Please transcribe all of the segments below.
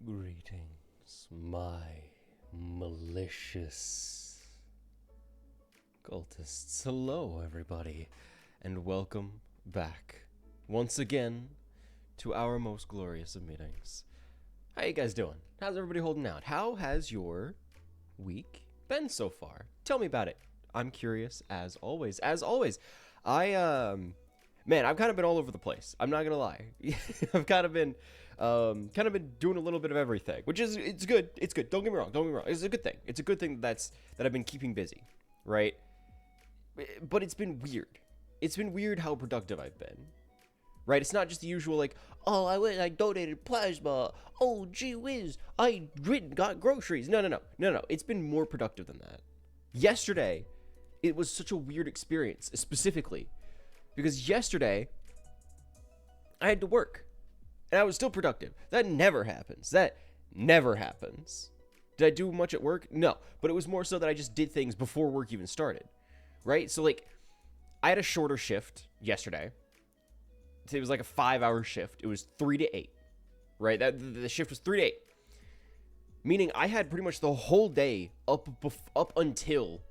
Greetings, my malicious cultists. Hello, everybody, and welcome back once again to our most glorious of meetings. How you guys doing? How's everybody holding out? How has your week been so far? Tell me about it. I'm curious as always. Man, I've kind of been all over the place. I'm not gonna lie. I've kind of been doing a little bit of everything, which is, it's good. It's good. Don't get me wrong. It's a good thing. It's a good thing that I've been keeping busy, right? But it's been weird. It's been weird how productive I've been, right? It's not just the usual, like, oh, I donated plasma. Oh, gee whiz, I got groceries. No. It's been more productive than that. Yesterday, it was such a weird experience, specifically because yesterday I had to work and I was still productive. That never happens. Did I do much at work? No, but it was more so that I just did things before work even started, right? So, like, I had a shorter shift yesterday. It was like a 5-hour shift. It was 3 to 8, right? The shift was 3 to 8, meaning I had pretty much the whole day up until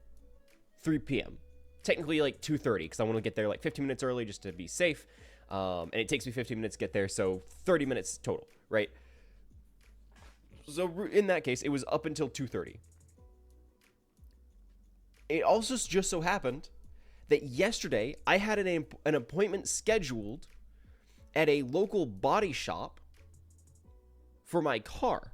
3 p.m. Technically, like 2:30, because I want to get there like 15 minutes early just to be safe. And it takes me 15 minutes to get there, so 30 minutes total, right? So in that case, it was up until 2:30. It also just so happened that yesterday I had an appointment scheduled at a local body shop for my car.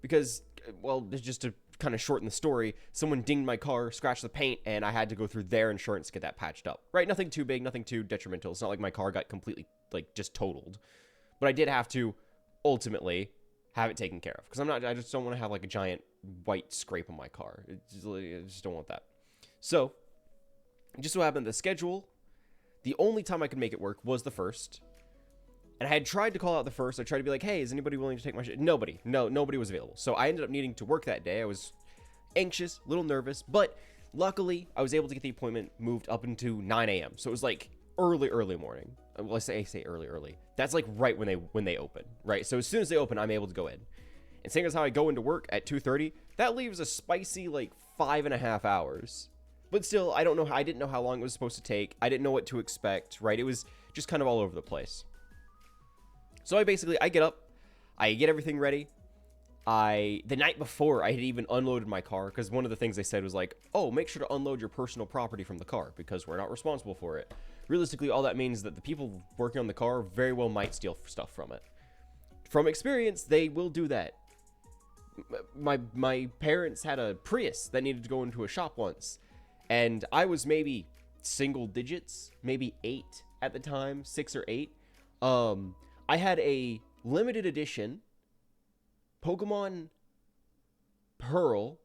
Because, well, just to kind of shorten the story, someone dinged my car, scratched the paint, and I had to go through their insurance to get that patched up, right? Nothing too big, nothing too detrimental. It's not like my car got completely, like, just totaled. But I did have to ultimately have it taken care of, because I just don't want to have, like, a giant white scrape on my car. I just don't want that. So, it just so happened the schedule, the only time I could make it work was the first. And I had tried to call out the first. I tried to be like, hey, is anybody willing to take my shit? Nobody. Nobody was available. So I ended up needing to work that day. I was anxious, a little nervous, but luckily I was able to get the appointment moved up into 9 a.m. So it was like early morning. Well, I say early. That's like right when they open, right? So as soon as they open, I'm able to go in. And seeing as how I go into work at 2:30, that leaves a spicy like 5.5 hours. But still, I didn't know how long it was supposed to take. I didn't know what to expect, right? It was just kind of all over the place. So I get up, I get everything ready. The night before, I had even unloaded my car, because one of the things they said was like, oh, make sure to unload your personal property from the car, because we're not responsible for it. Realistically, all that means that the people working on the car very well might steal stuff from it. From experience, they will do that. My parents had a Prius that needed to go into a shop once, and I was maybe single digits, maybe 8 at the time, 6 or 8. I had a limited edition Pokemon Pearl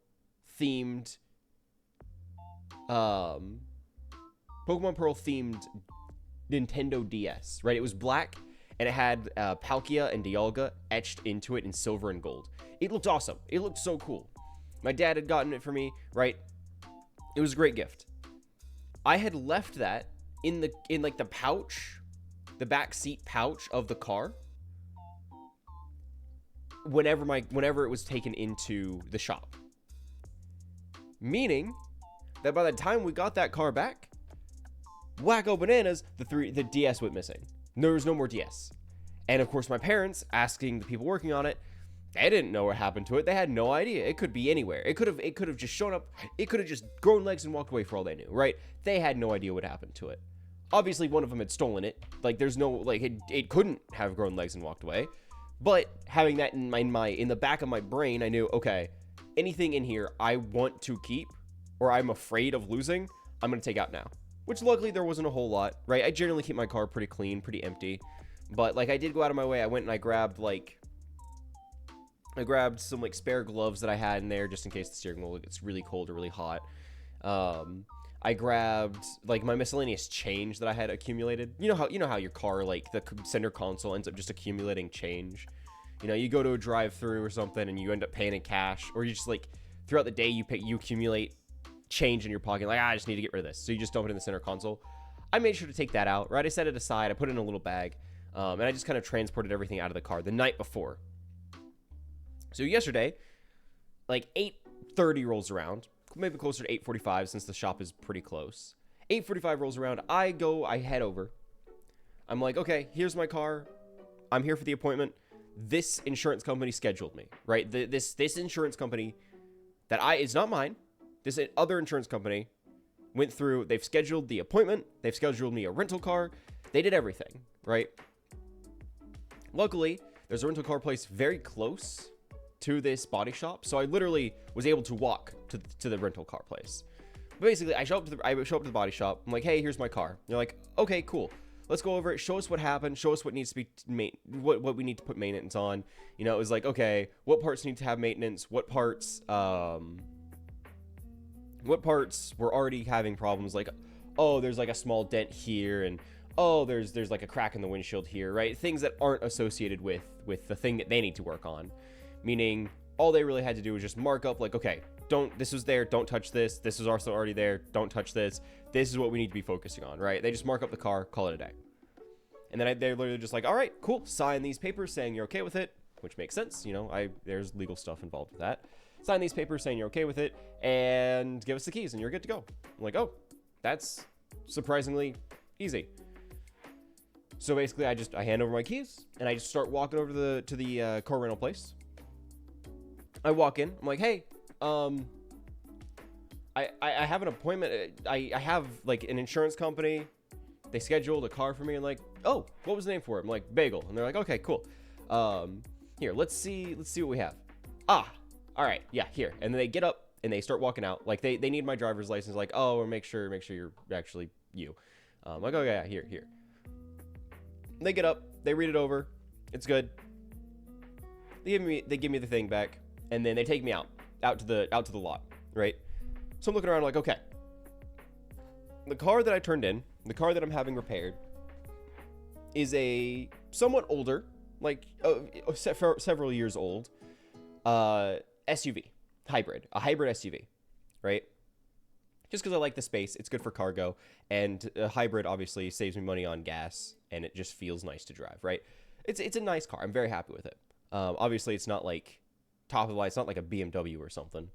themed Nintendo DS, right? It was black and it had Palkia and Dialga etched into it in silver and gold. It looked awesome. It looked so cool. My dad had gotten it for me, right? It was a great gift. I had left that in like the pouch, the back seat pouch of the car whenever it was taken into the shop. Meaning that by the time we got that car back, wacko bananas, the DS went missing. There was no more DS. And of course my parents, asking the people working on it, they didn't know what happened to it. They had no idea. It could be anywhere. It could have just shown up. It could have just grown legs and walked away for all they knew, right? They had no idea what happened to it. Obviously, one of them had stolen it. Like, there's no, like, it couldn't have grown legs and walked away. But having that in the back of my brain, I knew, okay, anything in here I want to keep or I'm afraid of losing, I'm going to take out now. Which, luckily, there wasn't a whole lot, right? I generally keep my car pretty clean, pretty empty. But, like, I did go out of my way. I went and I grabbed some, like, spare gloves that I had in there just in case the steering wheel gets really cold or really hot. I grabbed, like, my miscellaneous change that I had accumulated. You know how your car, like, the center console ends up just accumulating change. You know, you go to a drive-thru or something and you end up paying in cash. Or you just, like, throughout the day, you accumulate change in your pocket. Like, I just need to get rid of this. So you just dump it in the center console. I made sure to take that out, right? I set it aside. I put it in a little bag. And I just kind of transported everything out of the car the night before. So yesterday, like 8:30 rolls around, maybe closer to 8:45 since the shop is pretty close. 8:45 rolls around, I head over. I'm like, okay, here's my car. I'm here for the appointment. This insurance company scheduled me, right? This insurance company it's not mine. This other insurance company went through, they've scheduled the appointment. They've scheduled me a rental car. They did everything, right? Luckily, there's a rental car place very close to this body shop, so I literally was able to walk to the rental car place. But basically, I show up to the body shop. I'm like, hey, here's my car. They're like, okay, cool. Let's go over it. Show us what happened. Show us what needs to be what we need to put maintenance on. You know, it was like, okay, what parts need to have maintenance? What parts were already having problems? Like, oh, there's like a small dent here, and oh, there's like a crack in the windshield here, right? Things that aren't associated with the thing that they need to work on. Meaning, all they really had to do was just mark up, like, okay, this was there, don't touch this. This was also already there, don't touch this. This is what we need to be focusing on, right? They just mark up the car, call it a day. And then they're literally just like, all right, cool, sign these papers saying you're okay with it, which makes sense, you know, there's legal stuff involved with that. Sign these papers saying you're okay with it, and give us the keys, and you're good to go. I'm like, oh, that's surprisingly easy. So basically, I hand over my keys, and I just start walking over to the car rental place. I walk in. I'm like, hey, I have an appointment. I have like an insurance company. They scheduled a car for me. And like, oh, what was the name for it? I'm like, Bagel. And they're like, okay, cool. Here, let's see what we have. Ah, all right, yeah, here. And then they get up and they start walking out. Like they need my driver's license. Like, oh, or make sure you're actually you. Like, oh yeah, here. They get up. They read it over. It's good. They give me the thing back. And then they take me out to the lot, right? So I'm looking around like, okay, the car that I turned in, the car that I'm having repaired, is a somewhat older, like several years old, SUV, a hybrid SUV, right? Just because I like the space, it's good for cargo, and a hybrid obviously saves me money on gas, and it just feels nice to drive, right? It's a nice car. I'm very happy with it. Obviously, it's not like top of the line. It's not like a BMW or something,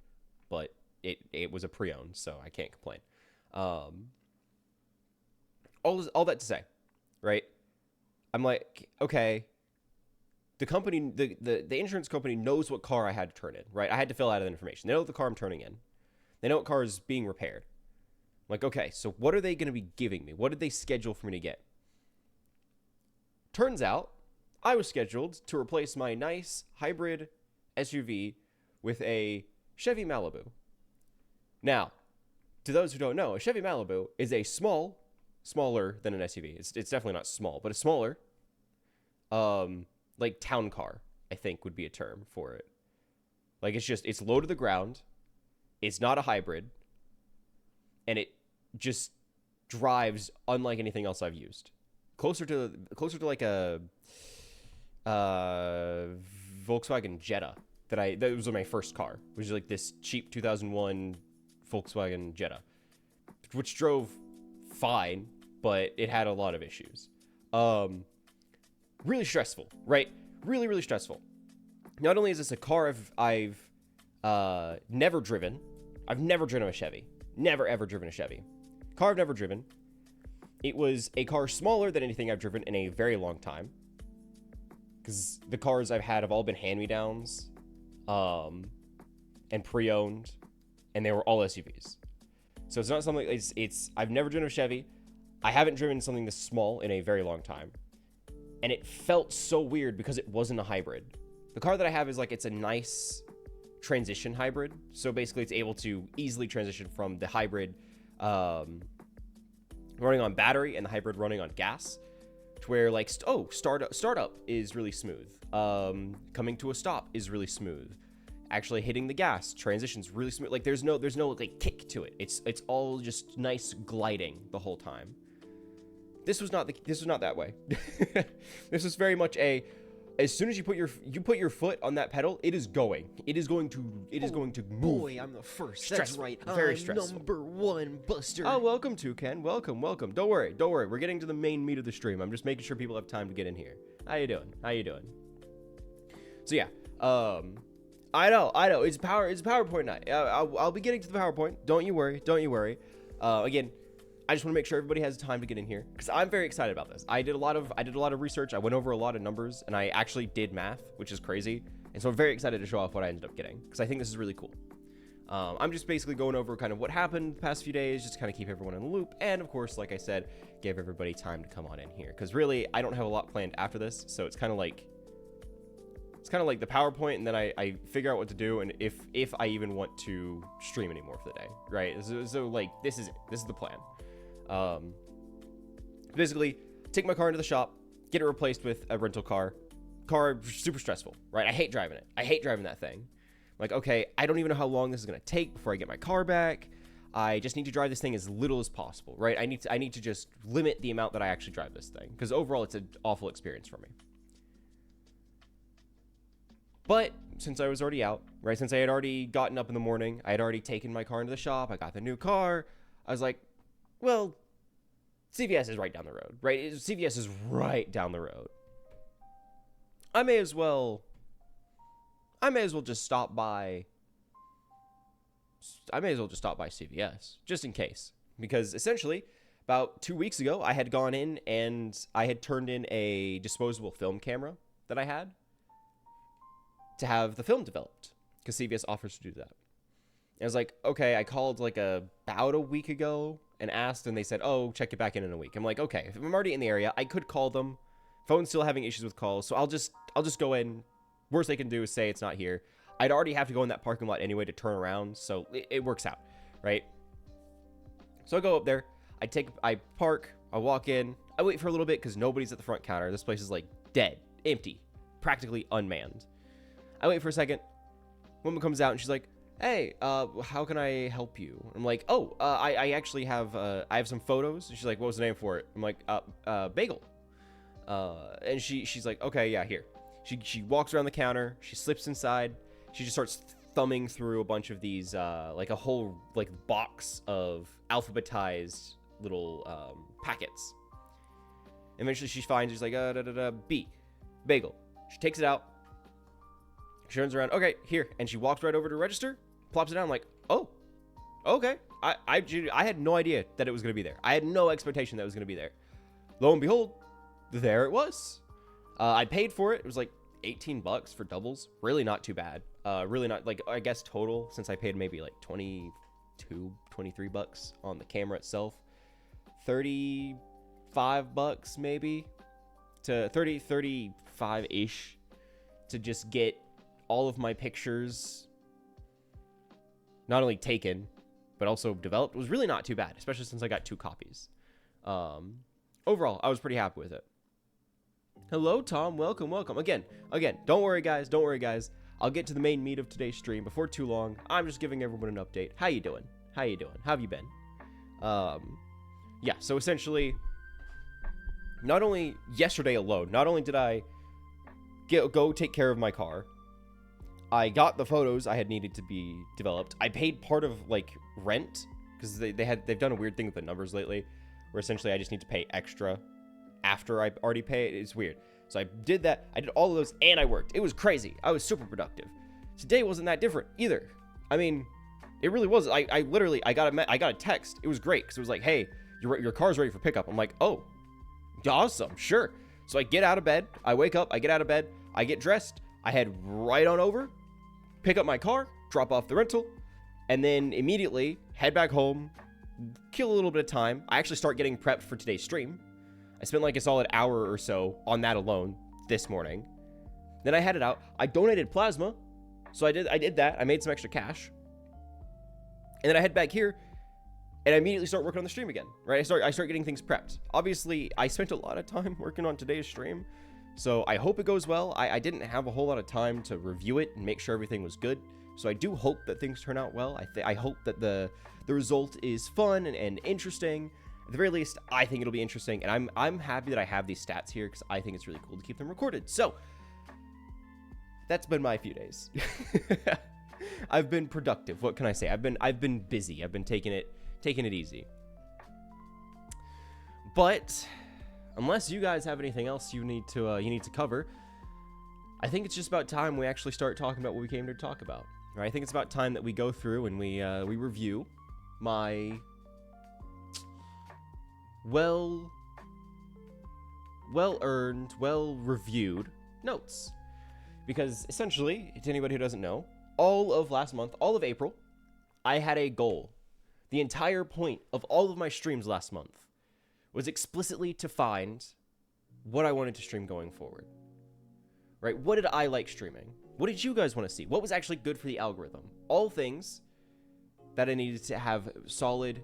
but it was a pre-owned, so I can't complain. All that to say, right? I'm like, okay, the company, the insurance company knows what car I had to turn in, right? I had to fill out the information. They know the car I'm turning in. They know what car is being repaired. I'm like, okay, so what are they going to be giving me? What did they schedule for me to get? Turns out, I was scheduled to replace my nice hybrid SUV with a Chevy Malibu. Now, to those who don't know, a Chevy Malibu is a smaller than an SUV. It's definitely not small, but a smaller, like town car, I think would be a term for it. Like it's low to the ground. It's not a hybrid, and it just drives unlike anything else I've used. Closer to like a Volkswagen Jetta that was my first car, which is like this cheap 2001 Volkswagen Jetta, which drove fine, but it had a lot of issues. Really stressful, right? Really, really stressful. Not only is this a car I've never driven. I've never driven a Chevy. Never, ever driven a Chevy. Car I've never driven. It was a car smaller than anything I've driven in a very long time. Because the cars I've had have all been hand-me-downs. And pre-owned. And they were all SUVs. So it's not something... I've never driven a Chevy. I haven't driven something this small in a very long time. And it felt so weird because it wasn't a hybrid. The car that I have is like... It's a nice... transition hybrid, so basically it's able to easily transition from the hybrid running on battery and the hybrid running on gas to where like startup is really smooth, coming to a stop is really smooth, actually hitting the gas transitions really smooth. Like there's no like kick to it. It's all just nice gliding the whole time. This was not that way. This was very much as soon as you put your foot on that pedal, it is going to move. Boy, I'm the first. Stressful. That's right. Very I'm stressful. #1 buster. Oh, welcome to Ken. Welcome. Don't worry. We're getting to the main meat of the stream. I'm just making sure people have time to get in here. How you doing? So yeah, I know. It's PowerPoint night. I'll be getting to the PowerPoint. Don't you worry. Again, I just want to make sure everybody has time to get in here because I'm very excited about this. I did a lot of research. I went over a lot of numbers and I actually did math, which is crazy. And so I'm very excited to show off what I ended up getting because I think this is really cool. I'm just basically going over kind of what happened the past few days, just to kind of keep everyone in the loop. And of course, like I said, give everybody time to come on in here because really I don't have a lot planned after this. So it's kind of like the PowerPoint, and then I figure out what to do and if I even want to stream anymore for the day, right? So like this is it. This is the plan. Basically, take my car into the shop, get it replaced with a rental car. Car super stressful, right? I hate driving it. I hate driving that thing. Like, okay, I don't even know how long this is gonna take before I get my car back. I just need to drive this thing as little as possible, right? I need to just limit the amount that I actually drive this thing because overall it's an awful experience for me. But since I was already out, right? Since I had already gotten up in the morning, I had already taken my car into the shop. I got the new car. I was like, well, CVS is right down the road, right? CVS is right down the road. I may as well just stop by. I may as well just stop by CVS just in case, because essentially about 2 weeks ago, I had gone in and I had turned in a disposable film camera that I had to have the film developed because CVS offers to do that. And I was like, okay, I called like about a week ago and asked, and they said, oh, check it back in a week. I'm like, okay, if I'm already in the area, I could call them. Phone's still having issues with calls, so I'll just go in. Worst they can do is say it's not here. I'd already have to go in that parking lot anyway to turn around, so it works out, right? So I go up there, I park, I walk in, I wait for a little bit because nobody's at the front counter. This place is like dead, empty, practically unmanned. I wait for a second. Woman comes out and she's like, hey, how can I help you? I'm like, oh, I actually have, I have some photos. And she's like, what was the name for it? I'm like, Bagel. And she's like, okay, yeah, here. She walks around the counter. She slips inside. She just starts thumbing through a bunch of these, like a whole, like, box of alphabetized little, packets. Eventually she finds, she's like, B, Bagel. She takes it out. She turns around, okay, here. And she walks right over to register, plops it down. I'm like, oh, okay. I had no idea that it was going to be there. I had no expectation that it was going to be there. Lo and behold, there it was. I paid for it. It was like $18 for doubles. Really not too bad. Really not, like, I guess total, since I paid maybe like $22, $23 on the camera itself. $35 maybe to 35-ish to just get all of my pictures not only taken but also developed. It was really not too bad, especially since I got 2 copies. Overall, I was pretty happy with it. Hello, Tom. Welcome. Again, don't worry, guys. I'll get to the main meat of today's stream before too long. I'm just giving everyone an update. How you doing? How have you been? Yeah, so essentially, not only yesterday alone, not only did I go take care of my car, I got the photos I had needed to be developed. I paid part of, like, rent, because they've done a weird thing with the numbers lately, where essentially I just need to pay extra after I already pay it. It's weird. So I did that. I did all of those, and I worked. It was crazy. I was super productive. Today wasn't that different either. I mean, it really was. I got a text. It was great, because it was like, hey, your car's ready for pickup. I'm like, oh, awesome, sure. So I get out of bed. I wake up. I get out of bed. I get dressed. I head right on over, pick up my car, drop off the rental, and then immediately head back home, kill a little bit of time. I actually start getting prepped for today's stream. I spent like a solid hour or so on that alone this morning. Then I headed out. I donated plasma, so I did that. I made some extra cash. And then I head back here, and I immediately start working on the stream again, right? I start getting things prepped. Obviously, I spent a lot of time working on today's stream, so I hope it goes well. I didn't have a whole lot of time to review it and make sure everything was good, so I do hope that things turn out well. I hope that the result is fun and interesting. At the very least, I think it'll be interesting, and I'm happy that I have these stats here, because I think it's really cool to keep them recorded. So, that's been my few days. I've been productive. What can I say? I've been busy. I've been taking it easy. But unless you guys have anything else you need to cover, I think it's just about time we actually start talking about what we came to talk about. Right? I think it's about time that we go through and we review my well-earned, well-reviewed notes. Because essentially, to anybody who doesn't know, all of last month, all of April, I had a goal. The entire point of all of my streams last month was explicitly to find what I wanted to stream going forward. Right? What did I like streaming? What did you guys want to see? What was actually good for the algorithm? All things that I needed to have solid,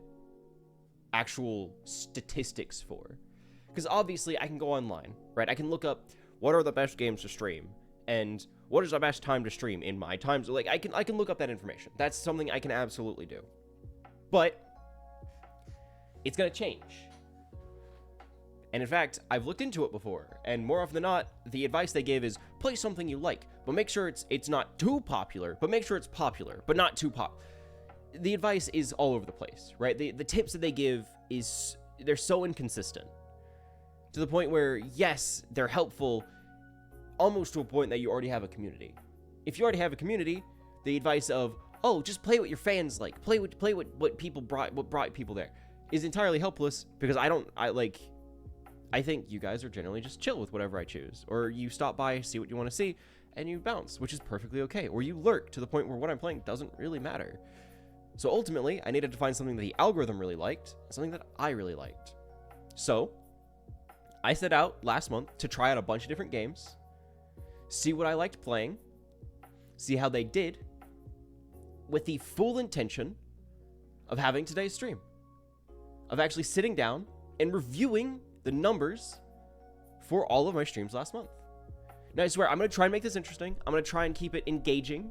actual statistics for. Because obviously, I can go online, right? I can look up what are the best games to stream, and what is the best time to stream in my times. Like, I can look up that information. That's something I can absolutely do. But it's going to change. And in fact, I've looked into it before, and more often than not, the advice they give is play something you like, but make sure it's not too popular, but make sure it's popular, but not too The advice is all over the place, right? The tips that they give they're so inconsistent to the point where, yes, they're helpful almost to a point that you already have a community. If you already have a community, the advice of, oh, just play what your fans like, play what people brought people there, is entirely helpless, because I think you guys are generally just chill with whatever I choose, or you stop by, see what you want to see, and you bounce, which is perfectly okay, or you lurk to the point where what I'm playing doesn't really matter. So ultimately, I needed to find something that the algorithm really liked, something that I really liked. So I set out last month to try out a bunch of different games, see what I liked playing, see how they did, with the full intention of having today's stream, of actually sitting down and reviewing the numbers for all of my streams last month. Now, I swear, I'm going to try and make this interesting. I'm going to try and keep it engaging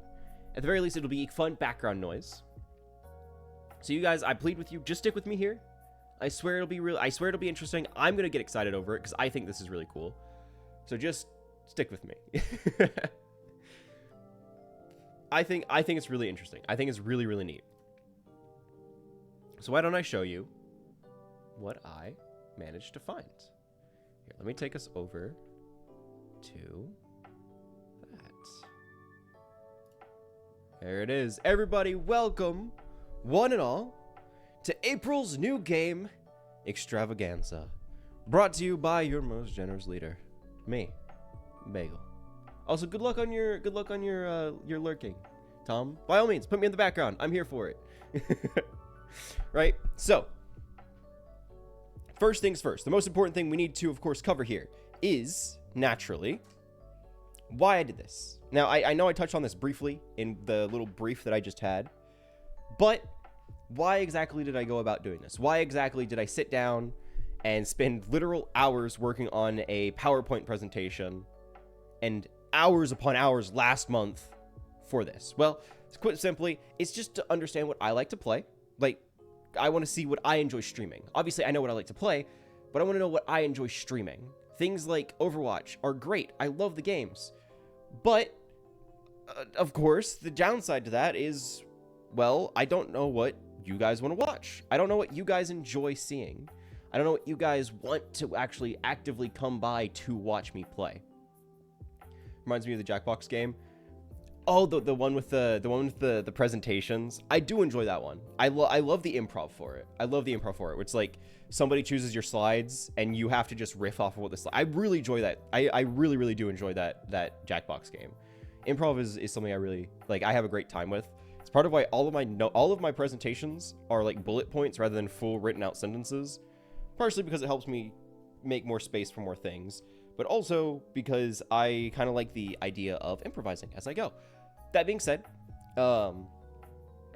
At the very least, it'll be fun background noise. So you guys, I plead with you, just stick with me here. I swear it'll be real. I swear it'll be interesting. I'm gonna get excited over it because I think this is really cool. So just stick with me. I think it's really interesting. I think it's really, really neat. So why don't I show you what I managed to find? Here, let me take us over to that. There it is. Everybody, welcome, one and all, to April's new game, Extravaganza. Brought to you by your most generous leader, me, Bagel. Also, good luck on your lurking, Tom. By all means, put me in the background. I'm here for it. Right? So, first things first. The most important thing we need to, of course, cover here is, naturally, why I did this. Now, I know I touched on this briefly in the little brief that I just had, but why exactly did I go about doing this? Why exactly did I sit down and spend literal hours working on a PowerPoint presentation and hours upon hours last month for this? Well, to put it simply, it's just to understand what I like to play. Like, I want to see what I enjoy streaming. Obviously, I know what I like to play, but I want to know what I enjoy streaming. Things like Overwatch are great. I love the games. But, of course, the downside to that is, well, I don't know what you guys want to watch. I don't know what you guys enjoy seeing. I don't know what you guys want to actually actively come by to watch me play. Reminds me of the Jackbox game. Oh, the one with the presentations. I do enjoy that one. I love the improv for it. I love the improv for it. It's like somebody chooses your slides and you have to just riff off of what the slide. I really enjoy that. I really, really do enjoy that Jackbox game. Improv is something I really like. I have a great time with. It's part of why all of my presentations are like bullet points rather than full written out sentences. Partially because it helps me make more space for more things, but also because I kind of like the idea of improvising as I go. That being said, not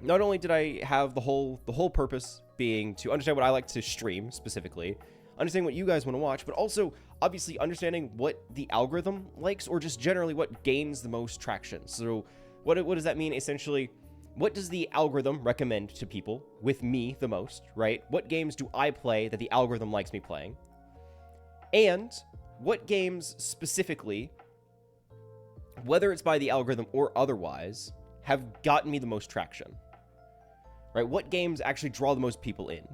only did I have the whole purpose being to understand what I like to stream specifically, understand what you guys want to watch, but also obviously understanding what the algorithm likes or just generally what gains the most traction. So what does that mean? Essentially, what does the algorithm recommend to people with me the most, right? What games do I play that the algorithm likes me playing? And what games specifically, whether it's by the algorithm or otherwise, have gotten me the most traction, right? What games actually draw the most people in,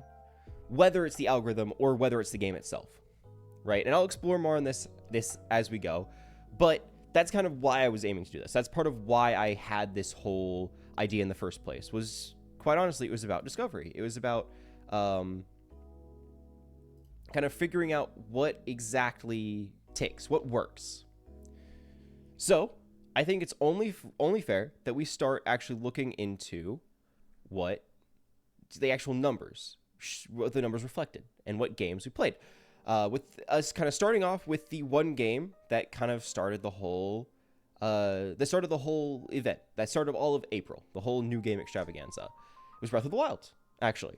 whether it's the algorithm or whether it's the game itself, right? And I'll explore more on this as we go, but that's kind of why I was aiming to do this. That's part of why I had this whole idea in the first place. Was quite honestly, it was about discovery. It was about kind of figuring out what exactly takes, what works. So I think it's only fair that we start actually looking into what the actual numbers, what the numbers reflected, and what games we played. With us kind of starting off with the one game that kind of started the whole event, that started all of April, the whole new game extravaganza. It was Breath of the Wild, actually.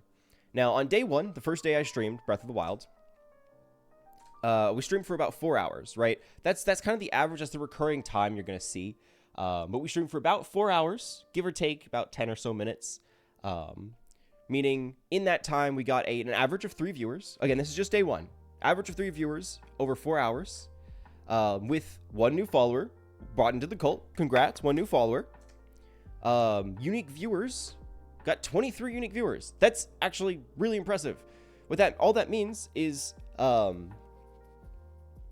Now, on day one, the first day I streamed Breath of the Wild, we streamed for about 4 hours, right? That's kind of the average. That's the recurring time you're going to see. But we streamed for about 4 hours, give or take about 10 or so minutes. Meaning in that time, we got an average of 3 viewers. Again, this is just day one. Average of 3 viewers over 4 hours, with 1 new follower brought into the cult. Congrats, 1 new follower. Unique viewers, got 23 unique viewers. That's actually really impressive. All that means is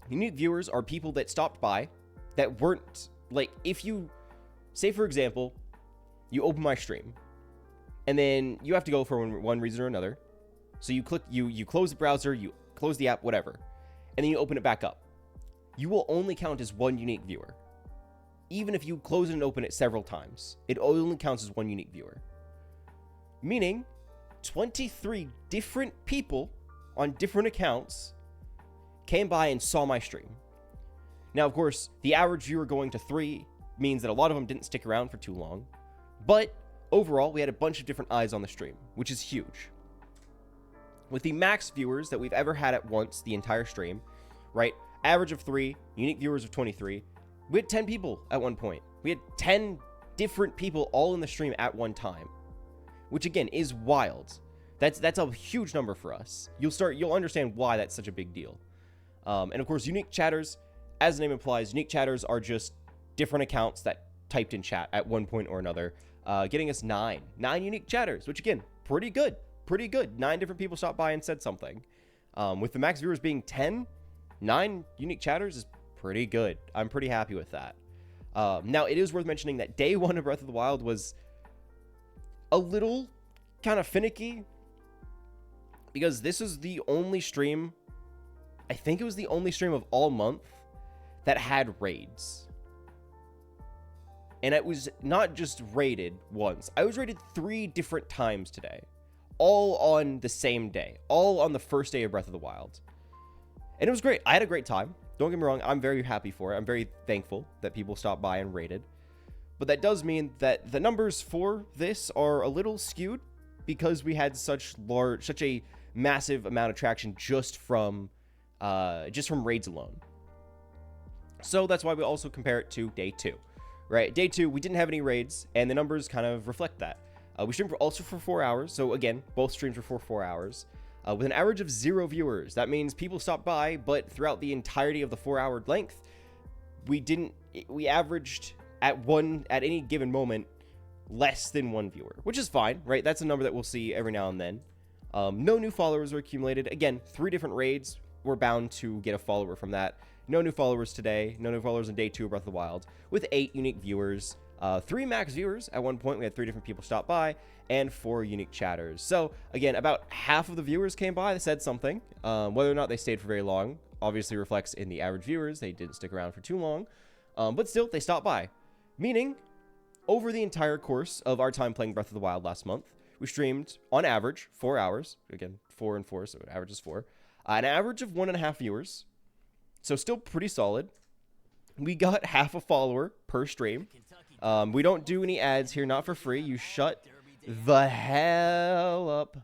unique viewers are people that stopped by that weren't, like, if you say, for example, you open my stream and then you have to go for one reason or another. So you close the browser, you close the app, whatever, and then you open it back up. You will only count as 1 unique viewer. Even if you close it and open it several times, it only counts as 1 unique viewer. Meaning 23 different people on different accounts came by and saw my stream. Now, of course, the average viewer going to 3 means that a lot of them didn't stick around for too long. But overall, we had a bunch of different eyes on the stream, which is huge. With the max viewers that we've ever had at once, the entire stream, right? Average of 3, unique viewers of 23. We had 10 people at one point. We had 10 different people all in the stream at one time, which again is wild. That's a huge number for us. You'll understand why that's such a big deal. And of course, unique chatters, as the name implies, unique chatters are just different accounts that typed in chat at one point or another, getting us nine unique chatters, which again, pretty good. 9 different people stopped by and said something. With the max viewers being 10, 9 unique chatters is pretty good. I'm pretty happy with that. Now, it is worth mentioning that day 1 of Breath of the Wild was a little kind of finicky, because this is the only stream, I think it was the only stream of all month that had raids. And it was not just raided once. I was raided 3 different times today, all on the same day, all on the first day of Breath of the Wild. And it was great. I had a great time. Don't get me wrong, I'm very happy for it. I'm very thankful that people stopped by and raided. But that does mean that the numbers for this are a little skewed, because we had such a massive amount of traction just from raids alone. So that's why we also compare it to day 2, right? Day 2, we didn't have any raids, and the numbers kind of reflect that. We streamed for 4 hours. So again, both streams were for 4 hours. With an average of 0 viewers. That means people stopped by, but throughout the entirety of the 4-hour length, we averaged at any given moment less than 1 viewer, which is fine, right? That's a number that we'll see every now and then. No new followers were accumulated. Again, 3 different raids. We're bound to get a follower from that. No new followers today. No new followers in day 2 of Breath of the Wild, with 8 unique viewers. 3 max viewers. At one point, we had 3 different people stop by, and 4 unique chatters. So again, about half of the viewers came by, they said something. Whether or not they stayed for very long obviously reflects in the average viewers. They didn't stick around for too long, but still, they stopped by. Meaning, over the entire course of our time playing Breath of the Wild last month, we streamed, on average, 4 hours. Again, 4 and 4, so average is 4. An average of 1.5 viewers. So still pretty solid. We got half a follower per stream. We don't do any ads here, not for free. You shut the hell up.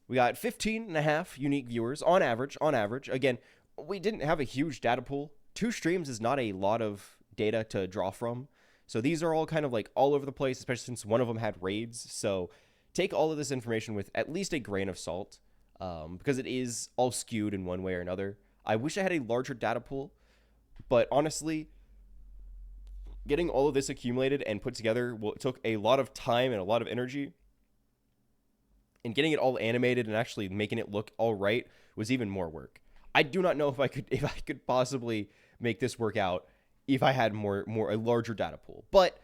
We got 15.5 unique viewers on average. Again, we didn't have a huge data pool. 2 streams is not a lot of data to draw from. So these are all kind of like all over the place, especially since one of them had raids. So take all of this information with at least a grain of salt, because it is all skewed in one way or another. I wish I had a larger data pool, but honestly, getting all of this accumulated and put together took a lot of time and a lot of energy. And getting it all animated and actually making it look all right was even more work. I do not know if I could possibly make this work out if I had a larger data pool. But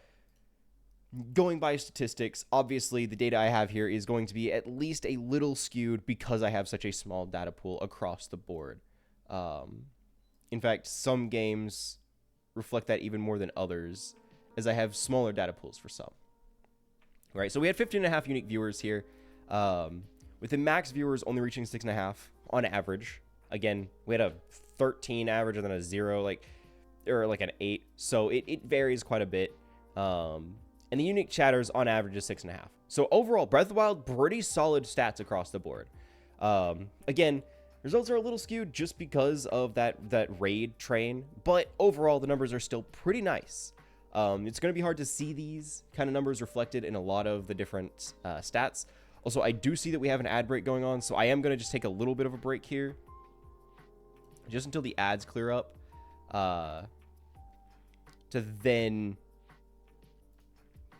going by statistics, obviously the data I have here is going to be at least a little skewed because I have such a small data pool across the board. In fact, some games reflect that even more than others, as I have smaller data pools for some. Right, so we had 15.5 unique viewers here, with the max viewers only reaching 6.5 on average. Again, we had a 13 average and then a 0, or like an 8, so it varies quite a bit. And the unique chatters on average is 6.5. So overall, Breath of the Wild, pretty solid stats across the board. Again, results are a little skewed just because of that raid train, but overall the numbers are still pretty nice. It's going to be hard to see these kind of numbers reflected in a lot of the different stats. Also, I do see that we have an ad break going on, so I am going to just take a little bit of a break here, just until the ads clear up, to then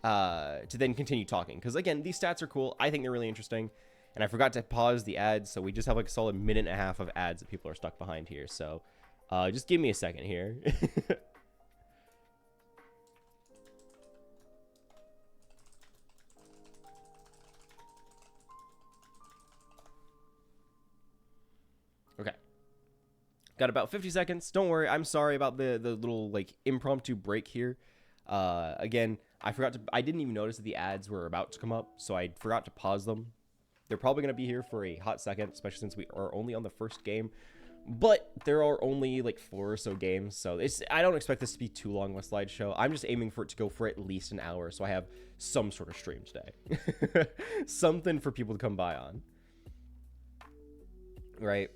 continue talking. Because again, these stats are cool. I think they're really interesting. And I forgot to pause the ads, so we just have like a solid 1.5 minutes of ads that people are stuck behind here. So just give me a second here. Okay. Got about 50 seconds. Don't worry. I'm sorry about the little like impromptu break here. Again, I didn't even notice that the ads were about to come up, so I forgot to pause them. They're probably going to be here for a hot second, especially since we are only on the first game. But there are only like 4 or so games, so I don't expect this to be too long of a slideshow. I'm just aiming for it to go for at least an hour, so I have some sort of stream today. Something for people to come by on. Right.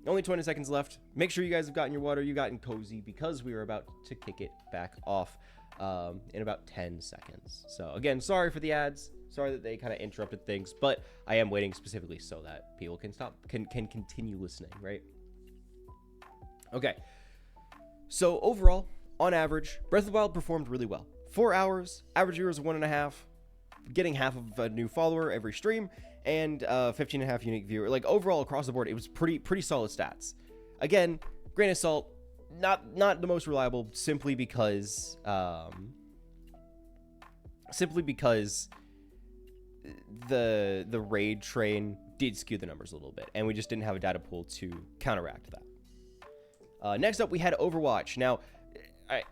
only 20 seconds left. Make sure you guys have gotten your water, you gotten cozy, because we are about to kick it back off in about 10 seconds. So again, sorry for the ads. Sorry that they kind of interrupted things, but I am waiting specifically so that people can continue listening, right? Okay. So overall, on average, Breath of the Wild performed really well. 4 hours, average viewers of 1.5, getting half of a new follower every stream, and 15.5 unique viewer. Like overall across the board, it was pretty solid stats. Again, grain of salt, not the most reliable, simply because the raid train did skew the numbers a little bit, and we just didn't have a data pool to counteract that. Next up, we had Overwatch. Now,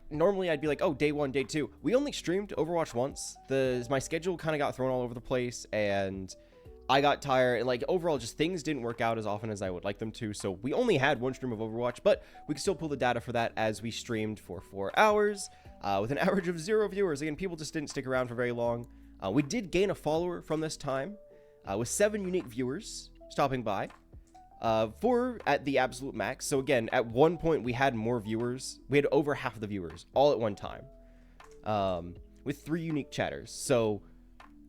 normally I'd be like, oh, day 1, day 2. We only streamed Overwatch once. My schedule kind of got thrown all over the place, and I got tired. And like overall, just things didn't work out as often as I would like them to. So we only had 1 stream of Overwatch, but we could still pull the data for that as we streamed for 4 hours with an average of 0 viewers. Again, people just didn't stick around for very long. We did gain a follower from this time with 7 unique viewers stopping by. 4 at the absolute max. So again, at one point we had more viewers. We had over half of the viewers all at one time, with 3 unique chatters. So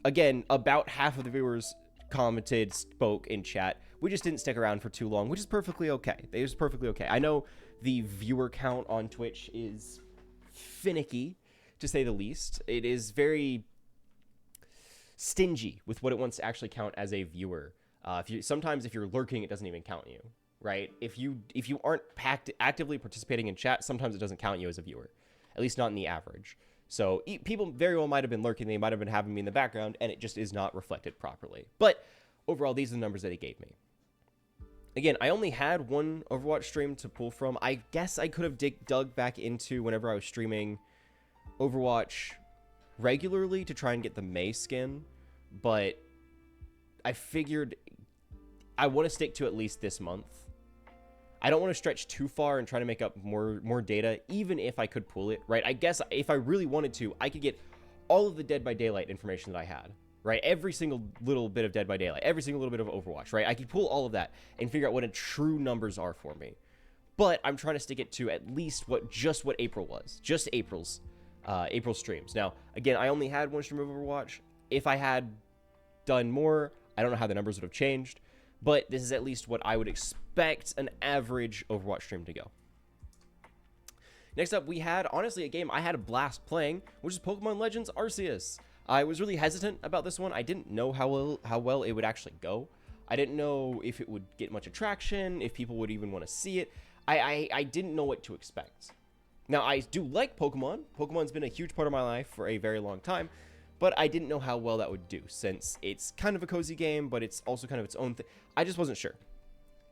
again, about half of the viewers commented, spoke in chat. We just didn't stick around for too long, which is perfectly okay. It was perfectly okay. I know the viewer count on Twitch is finicky, to say the least. It is very stingy with what it wants to actually count as a viewer. Sometimes if you're lurking, it doesn't even count you, right? If you aren't actively participating in chat, sometimes it doesn't count you as a viewer, at least not in the average. So people very well might have been lurking, they might have been having me in the background, and it just is not reflected properly. But overall, these are the numbers that it gave me. Again, I only had 1 Overwatch stream to pull from. I guess I could have dug back into whenever I was streaming Overwatch regularly to try and get the May skin, but I figured I want to stick to at least this month. I don't want to stretch too far and try to make up more data, even if I could pull it, right? I guess if I really wanted to, I could get all of the Dead by Daylight information that I had, right? Every single little bit of Dead by Daylight, every single little bit of Overwatch, right? I could pull all of that and figure out what true numbers are for me. But I'm trying to stick it to at least what April was, just April's streams. Now, again, I only had 1 stream of Overwatch. If I had done more, I don't know how the numbers would have changed, but this is at least what I would expect an average Overwatch stream to go. Next up, we had, honestly, a game I had a blast playing, which is Pokemon Legends Arceus. I was really hesitant about this one. I didn't know how well it would actually go. I didn't know if it would get much attraction, if people would even want to see it. I didn't know what to expect. Now, I do like Pokemon. Pokemon's been a huge part of my life for a very long time, but I didn't know how well that would do, since it's kind of a cozy game, but it's also kind of its own thing. I just wasn't sure.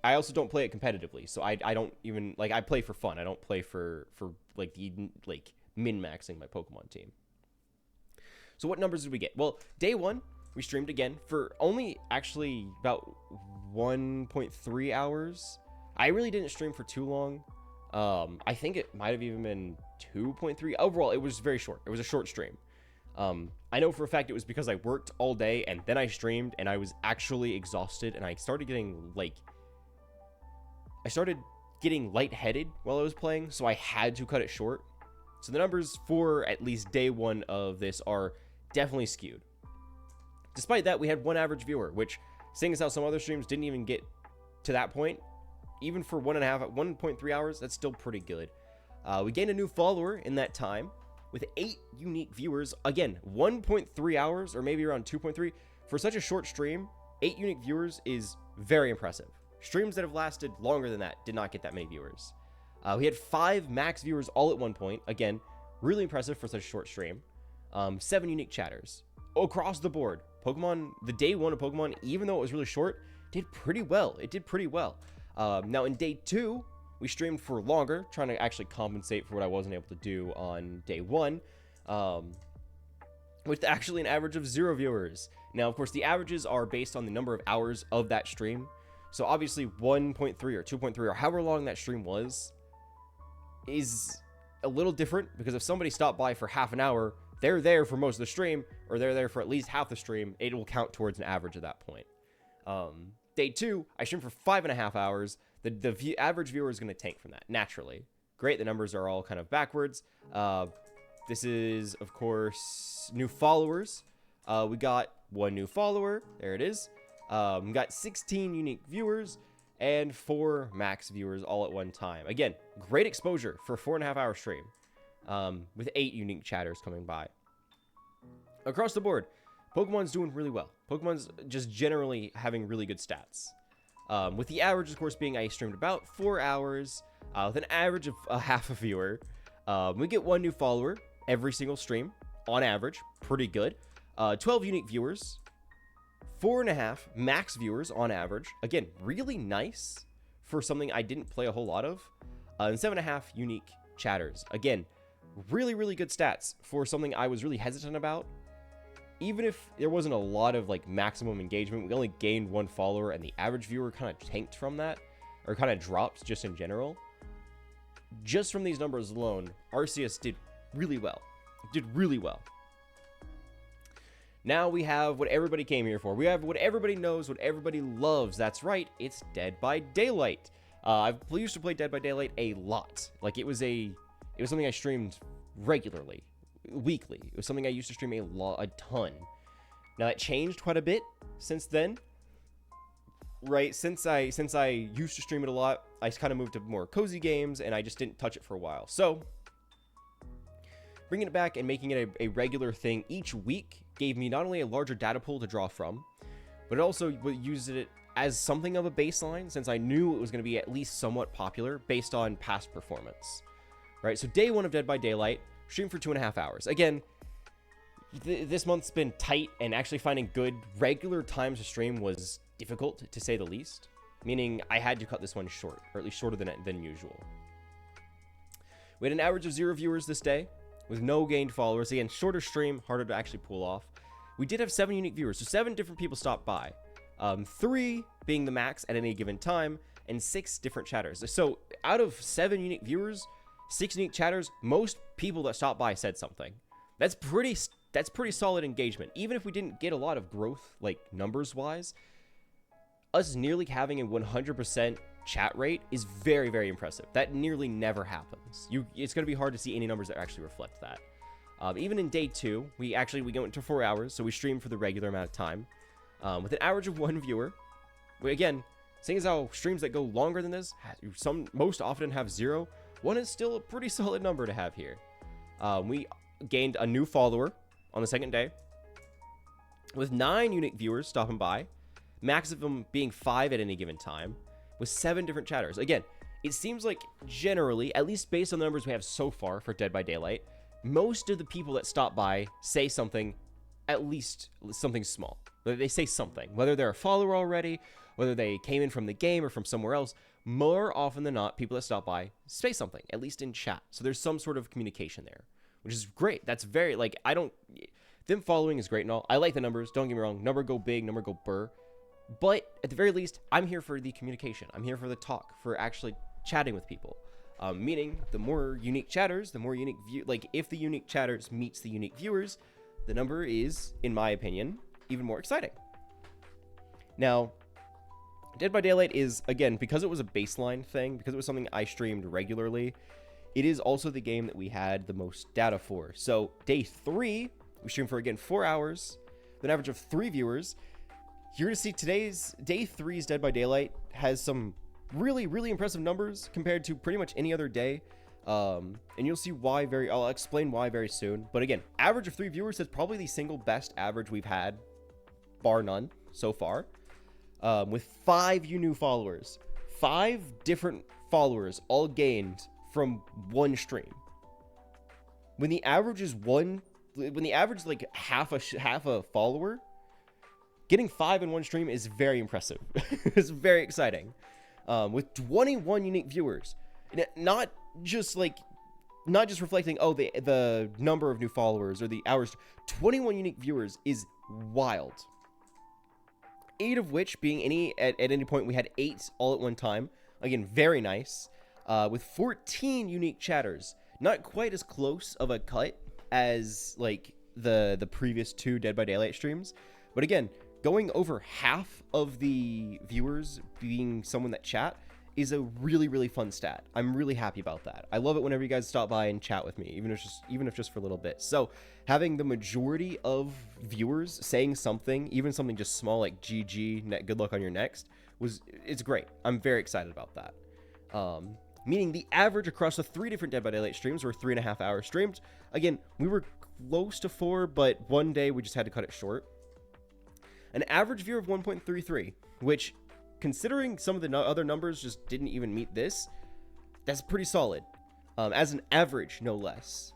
I also don't play it competitively, so I don't even, like, I play for fun. I don't play for like, min-maxing my Pokemon team. So what numbers did we get? Well, day 1, we streamed again for only actually about 1.3 hours. I really didn't stream for too long. I think it might have even been 2.3. Overall, it was very short. It was a short stream. I know for a fact it was because I worked all day and then I streamed and I was actually exhausted and I started getting lightheaded while I was playing, so I had to cut it short. So the numbers for at least day 1 of this are definitely skewed. Despite that, we had 1 average viewer, which, seeing as how some other streams didn't even get to that point, even for 1.3 hours, that's still pretty good. We gained a new follower in that time with 8 unique viewers. Again, 1.3 hours, or maybe around 2.3. For such a short stream, 8 unique viewers is very impressive. Streams that have lasted longer than that did not get that many viewers. We had 5 max viewers all at one point. Again, really impressive for such a short stream. 7 unique chatters. Across the board, Pokemon, the day 1 of Pokemon, even though it was really short, did pretty well. It did pretty well. Now in day 2, we streamed for longer, trying to actually compensate for what I wasn't able to do on day 1, with actually an average of 0 viewers. Now, of course, the averages are based on the number of hours of that stream. So obviously 1.3 or 2.3 or however long that stream was is a little different, because if somebody stopped by for half an hour, they're there for most of the stream, or they're there for at least half the stream, it will count towards an average at that point. Day 2, I streamed for 5.5 hours. The average viewer is going to tank from that naturally. Great, the numbers are all kind of backwards. This is, of course, new followers. We got 1 new follower. There it is. We got 16 unique viewers and 4 max viewers all at one time. Again, great exposure for a 4.5-hour stream, with 8 unique chatters coming by. Across the board, Pokemon's doing really well. Pokemon's just generally having really good stats. With the average, of course, being I streamed about 4 hours, with an average of a half a viewer. We get 1 new follower every single stream, on average. Pretty good. 12 unique viewers. 4.5 max viewers on average. Again, really nice for something I didn't play a whole lot of. And 7.5 unique chatters. Again, really, really good stats for something I was really hesitant about. Even if there wasn't a lot of like maximum engagement, we only gained 1 follower and the average viewer kind of tanked from that, or kind of dropped just in general. Just from these numbers alone, Arceus did really well. Did really well. Now we have what everybody came here for. We have what everybody knows, what everybody loves. That's right, it's Dead by Daylight. I used to play Dead by Daylight a lot. Like it was something I streamed regularly, weekly. It was something I used to stream a ton. Now that changed quite a bit since then. Right, since I used to stream it a lot, I kind of moved to more cozy games, and I just didn't touch it for a while. So bringing it back and making it a regular thing each week gave me not only a larger data pool to draw from, but it also used it as something of a baseline, since I knew it was going to be at least somewhat popular based on past performance. Right, so day 1 of Dead by Daylight, streamed for 2.5 hours. Again, this month's been tight, and actually finding good regular times to stream was difficult, to say the least. Meaning I had to cut this one short, or at least shorter than usual. We had an average of 0 viewers this day, with no gained followers. Again, shorter stream, harder to actually pull off. We did have 7 unique viewers, so 7 different people stopped by. 3 being the max at any given time, and 6 different chatters. So out of 7 unique viewers, 6 unique chatters, most people that stopped by said something. That's pretty solid engagement. Even if we didn't get a lot of growth, like numbers-wise, us nearly having a 100% chat rate is very, very impressive. That nearly never happens. It's going to be hard to see any numbers that actually reflect that. Even in day 2, we went to 4 hours, so we streamed for the regular amount of time, with an average of 1 viewer. Again, seeing as how streams that go longer than this, most often have 0, 1 is still a pretty solid number to have here. We gained a new follower on the second day, with 9 unique viewers stopping by, max of them being 5 at any given time, with 7 different chatters. Again, it seems like generally, at least based on the numbers we have so far for Dead by Daylight, most of the people that stop by say something, at least something small. They say something, whether they're a follower already, whether they came in from the game or from somewhere else. More often than not, people that stop by say something, at least in chat. So there's some sort of communication there, which is great. That's very, like, them following is great and all. I like the numbers, don't get me wrong. Number go big, number go burr. But at the very least, I'm here for the communication. I'm here for the talk, for actually chatting with people. Meaning, the more unique chatters, the more unique if the unique chatters meets the unique viewers, the number is, in my opinion, even more exciting. Now, Dead by Daylight is, again, because it was a baseline thing, because it was something I streamed regularly, it is also the game that we had the most data for. So, day 3, we streamed for, again, 4 hours, with an average of 3 viewers. You're going to see today's day 3's Dead by Daylight has some really, really impressive numbers compared to pretty much any other day. And you'll see why I'll explain why very soon. But again, average of 3 viewers is probably the single best average we've had, bar none, so far. With 5 new followers. 5 different followers all gained from one stream. When the average is like half a follower, getting 5 in one stream is very impressive. It's very exciting. With 21 unique viewers, not just reflecting the number of new followers or the hours. 21 unique viewers is wild. 8 of which being at any point we had 8 all at one time. Again, very nice. With 14 unique chatters, not quite as close of a cut as like the previous 2 Dead by Daylight streams, but again, going over half of the viewers being someone that chat is a really, really fun stat. I'm really happy about that. I love it whenever you guys stop by and chat with me, even if just for a little bit. So having the majority of viewers saying something, even something just small like GG, good luck on your next, it's great. I'm very excited about that. Meaning the average across the 3 different Dead by Daylight streams were 3.5 hours streamed. Again, we were close to 4, but one day we just had to cut it short. An average viewer of 1.33, which, considering some of the other numbers just didn't even meet this, that's pretty solid. As an average, no less.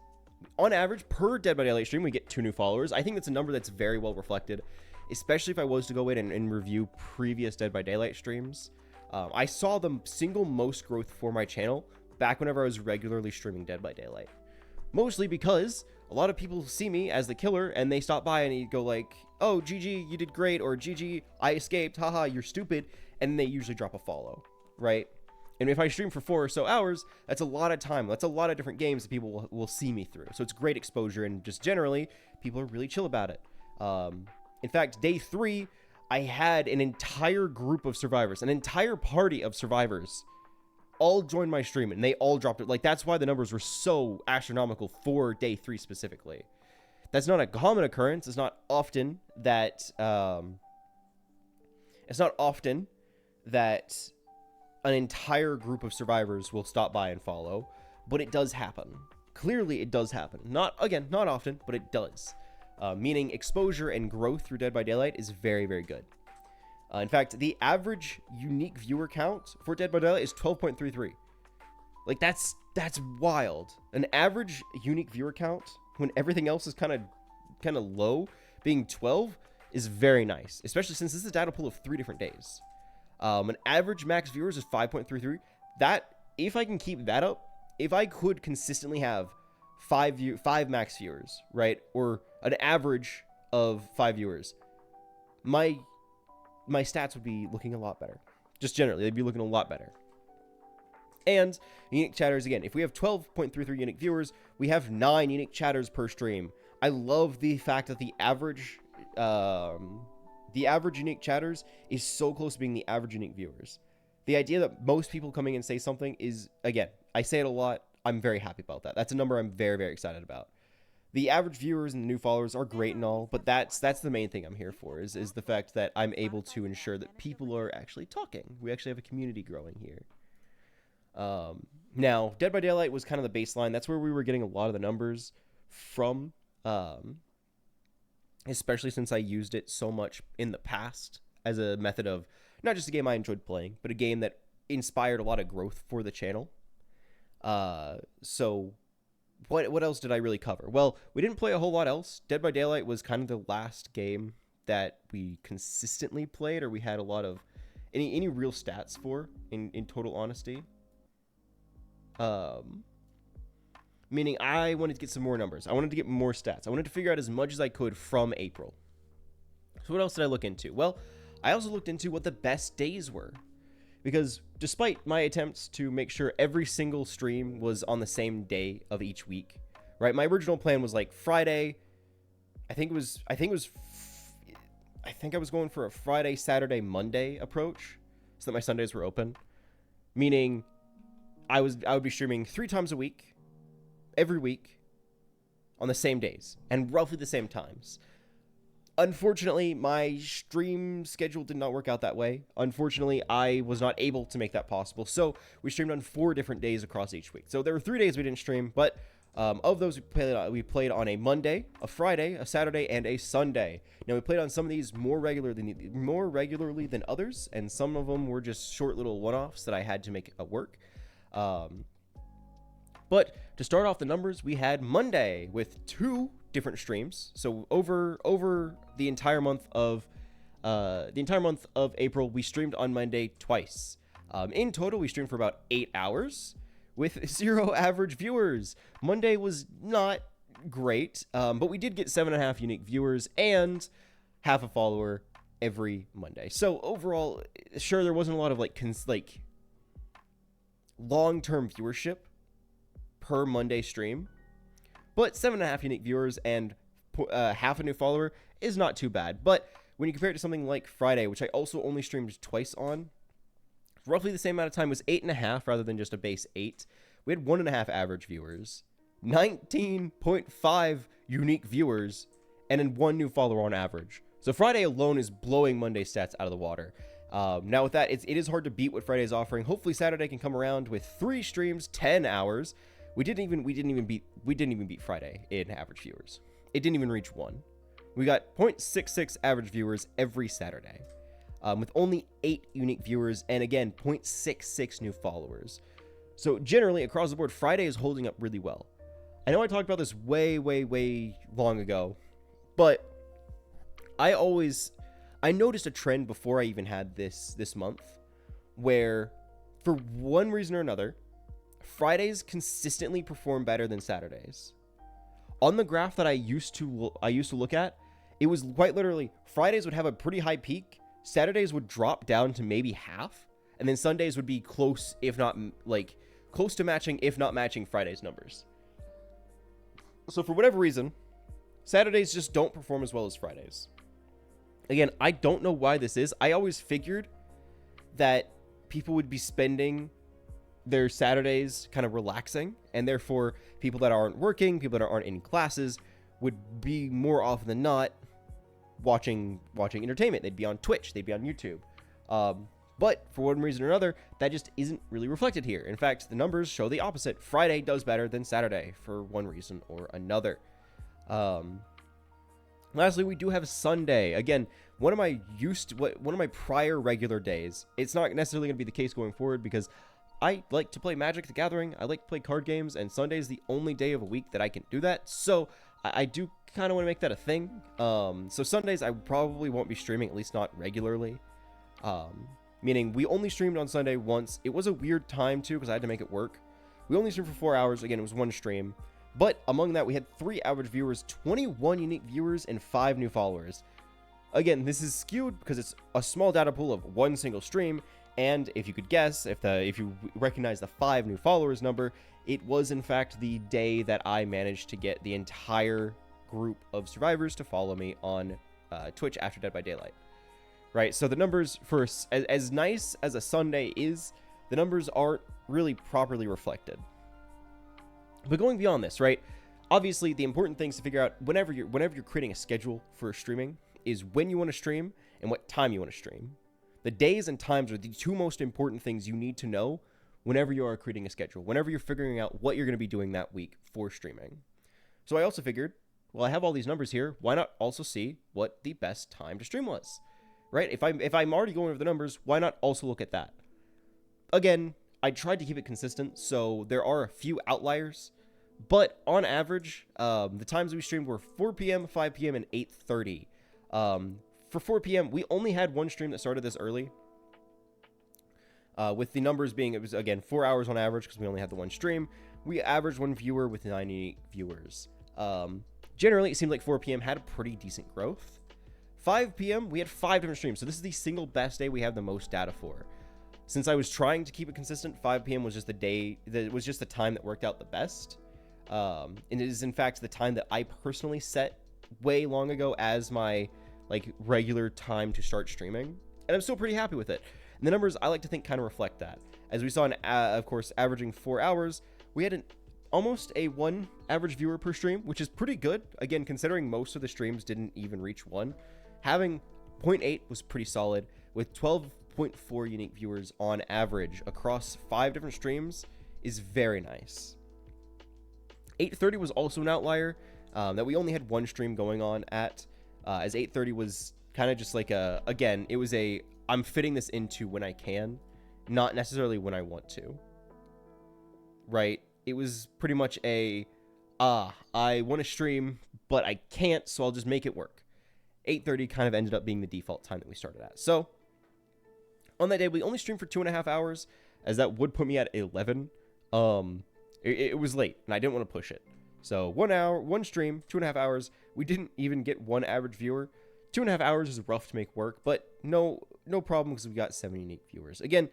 On average, per Dead by Daylight stream, we get 2 new followers. I think that's a number that's very well reflected, especially if I was to go in and review previous Dead by Daylight streams. I saw the single most growth for my channel back whenever I was regularly streaming Dead by Daylight. Mostly because a lot of people see me as the killer and they stop by and you go like, oh, GG, you did great, or GG, I escaped, haha, you're stupid, and they usually drop a follow, right? And if I stream for 4 or so hours, that's a lot of time. That's a lot of different games that people will see me through. So it's great exposure, and just generally, people are really chill about it. In fact, day 3, I had an entire group of survivors, an entire party of survivors all joined my stream, and they all dropped it. Like, that's why the numbers were so astronomical for day 3 specifically. That's not a common occurrence. It's not often that an entire group of survivors will stop by and follow, but it does happen. Clearly, it does happen. Not often, but it does. Meaning exposure and growth through Dead by Daylight is very, very good. In fact, the average unique viewer count for Dead by Daylight is 12.33. Like, that's wild. An average unique viewer count when everything else is kind of low, being 12 is very nice, especially since this is a data pool of 3 different days. An average max viewers is 5.33. That, if I can keep that up, if I could consistently have 5 max viewers, right, or an average of 5 viewers, my stats would be looking a lot better. Just generally, they'd be looking a lot better. And unique chatters, again, if we have 12.33 unique viewers, we have 9 unique chatters per stream. I love the fact that the average unique chatters is so close to being the average unique viewers. The idea that most people coming and say something is, again, I say it a lot, I'm very happy about that. That's a number I'm very, very excited about. The average viewers and the new followers are great and all, but that's the main thing I'm here for, is the fact that I'm able to ensure that people are actually talking. We actually have a community growing here. Now, Dead by Daylight was kind of the baseline. That's where we were getting a lot of the numbers from, especially since I used it so much in the past as a method of not just a game I enjoyed playing, but a game that inspired a lot of growth for the channel. So what else did I really cover? Well, we didn't play a whole lot else. Dead by Daylight was kind of the last game that we consistently played, or we had a lot of any real stats for, in total honesty. Meaning I wanted to get some more numbers. I wanted to get more stats. I wanted to figure out as much as I could from April. So what else did I look into? Well, I also looked into what the best days were. Because despite my attempts to make sure every single stream was on the same day of each week, right? My original plan was like Friday. I think I was going for a Friday, Saturday, Monday approach so that my Sundays were open. Meaning I would be streaming 3 times a week, every week, on the same days and roughly the same times. Unfortunately, my stream schedule did not work out that way. Unfortunately, I was not able to make that possible. So we streamed on 4 different days across each week. So there were 3 days we didn't stream, but of those we played on a Monday, a Friday, a Saturday, and a Sunday. Now we played on some of these more regularly than others, and some of them were just short little one-offs that I had to make work. But to start off the numbers, we had Monday with 2 different streams. So over the entire month of April, we streamed on Monday twice. In total, we streamed for about 8 hours with 0 average viewers. Monday was not great, but we did get 7.5 unique viewers and half a follower every Monday. So overall, sure, there wasn't a lot of like long-term viewership per Monday stream, but 7.5 unique viewers and half a new follower is not too bad. But when you compare it to something like Friday, which I also only streamed twice on, roughly the same amount of time, was 8.5 rather than just a base 8. We had 1.5 average viewers, 19.5 unique viewers, and then 1 new follower on average. So Friday alone is blowing Monday stats out of the water. Now with that, it is hard to beat what Friday is offering. Hopefully Saturday can come around with 3 streams, 10 hours. We didn't even beat Friday in average viewers. It didn't even reach 1. We got 0.66 average viewers every Saturday, with only 8 unique viewers, and again 0.66 new followers. So generally across the board, Friday is holding up really well. I know I talked about this way long ago, but I noticed a trend before I even had this month, where for one reason or another, Fridays consistently perform better than Saturdays. On the graph that I used to look at, it was quite literally Fridays would have a pretty high peak, Saturdays would drop down to maybe half, and then Sundays would be close, if not close to matching, if not matching Friday's numbers. So for whatever reason, Saturdays just don't perform as well as Fridays. Again, I don't know why this is. I always figured that people would be spending their Saturdays kind of relaxing, and therefore people that aren't working, people that aren't in classes, would be more often than not watching entertainment. They'd be on Twitch, they'd be on YouTube. But for one reason or another, that just isn't really reflected here. In fact, the numbers show the opposite. Friday does better than Saturday for one reason or another. Lastly, we do have Sunday. Again, one of my prior regular days. It's not necessarily going to be the case going forward because I like to play Magic the Gathering. I like to play card games, and Sunday is the only day of a week that I can do that. So I do kind of want to make that a thing. So Sundays I probably won't be streaming, at least not regularly. Meaning we only streamed on Sunday once. It was a weird time too because I had to make it work. We only streamed for 4 hours. Again, it was one stream. But among that, we had 3 average viewers, 21 unique viewers, and 5 new followers. Again, this is skewed because it's a small data pool of one single stream. And if you could guess, if you recognize the 5 new followers number, it was in fact the day that I managed to get the entire group of survivors to follow me on Twitch after Dead by Daylight. Right, so the numbers for as nice as a Sunday is, the numbers aren't really properly reflected. But going beyond this, right? Obviously, the important things to figure out whenever you're creating a schedule for streaming is when you want to stream and what time you want to stream. The days and times are the 2 most important things you need to know whenever you are creating a schedule, whenever you're figuring out what you're going to be doing that week for streaming. So I also figured, well, I have all these numbers here. Why not also see what the best time to stream was? Right? If I'm already going over the numbers, why not also look at that? Again, I tried to keep it consistent, so there are a few outliers, but on average, the times we streamed were 4 p.m., 5 p.m., and 8:30. For 4 p.m., we only had one stream that started this early, with the numbers being, it was, again, 4 hours on average because we only had the one stream. We averaged 1 viewer with 9 unique viewers. Generally, it seemed like 4 p.m. had a pretty decent growth. 5 p.m., we had 5 different streams, so this is the single best day we have the most data for. Since I was trying to keep it consistent, 5 p.m. was just the time that worked out the best. And it is, in fact, the time that I personally set way long ago as my regular time to start streaming, and I'm still pretty happy with it. And the numbers, I like to think, kind of reflect that. As we saw, of course, averaging 4 hours, we had almost a 1 average viewer per stream, which is pretty good. Again, considering most of the streams didn't even reach 1. Having 0.8 was pretty solid, with 12.4 unique viewers on average across 5 different streams is very nice. 8:30 was also an outlier that we only had 1 stream going on at, as 8:30 was kind of just like again, it was I'm fitting this into when I can, not necessarily when I want to. Right? It was pretty much I want to stream, but I can't, so I'll just make it work. 8:30 kind of ended up being the default time that we started at. So on that day, we only streamed for 2.5 hours, as that would put me at 11. It was late, and I didn't want to push it. So 1 hour, 1 stream, 2.5 hours. We didn't even get 1 average viewer. 2.5 hours is rough to make work, but no problem because we got 7 unique viewers. Again,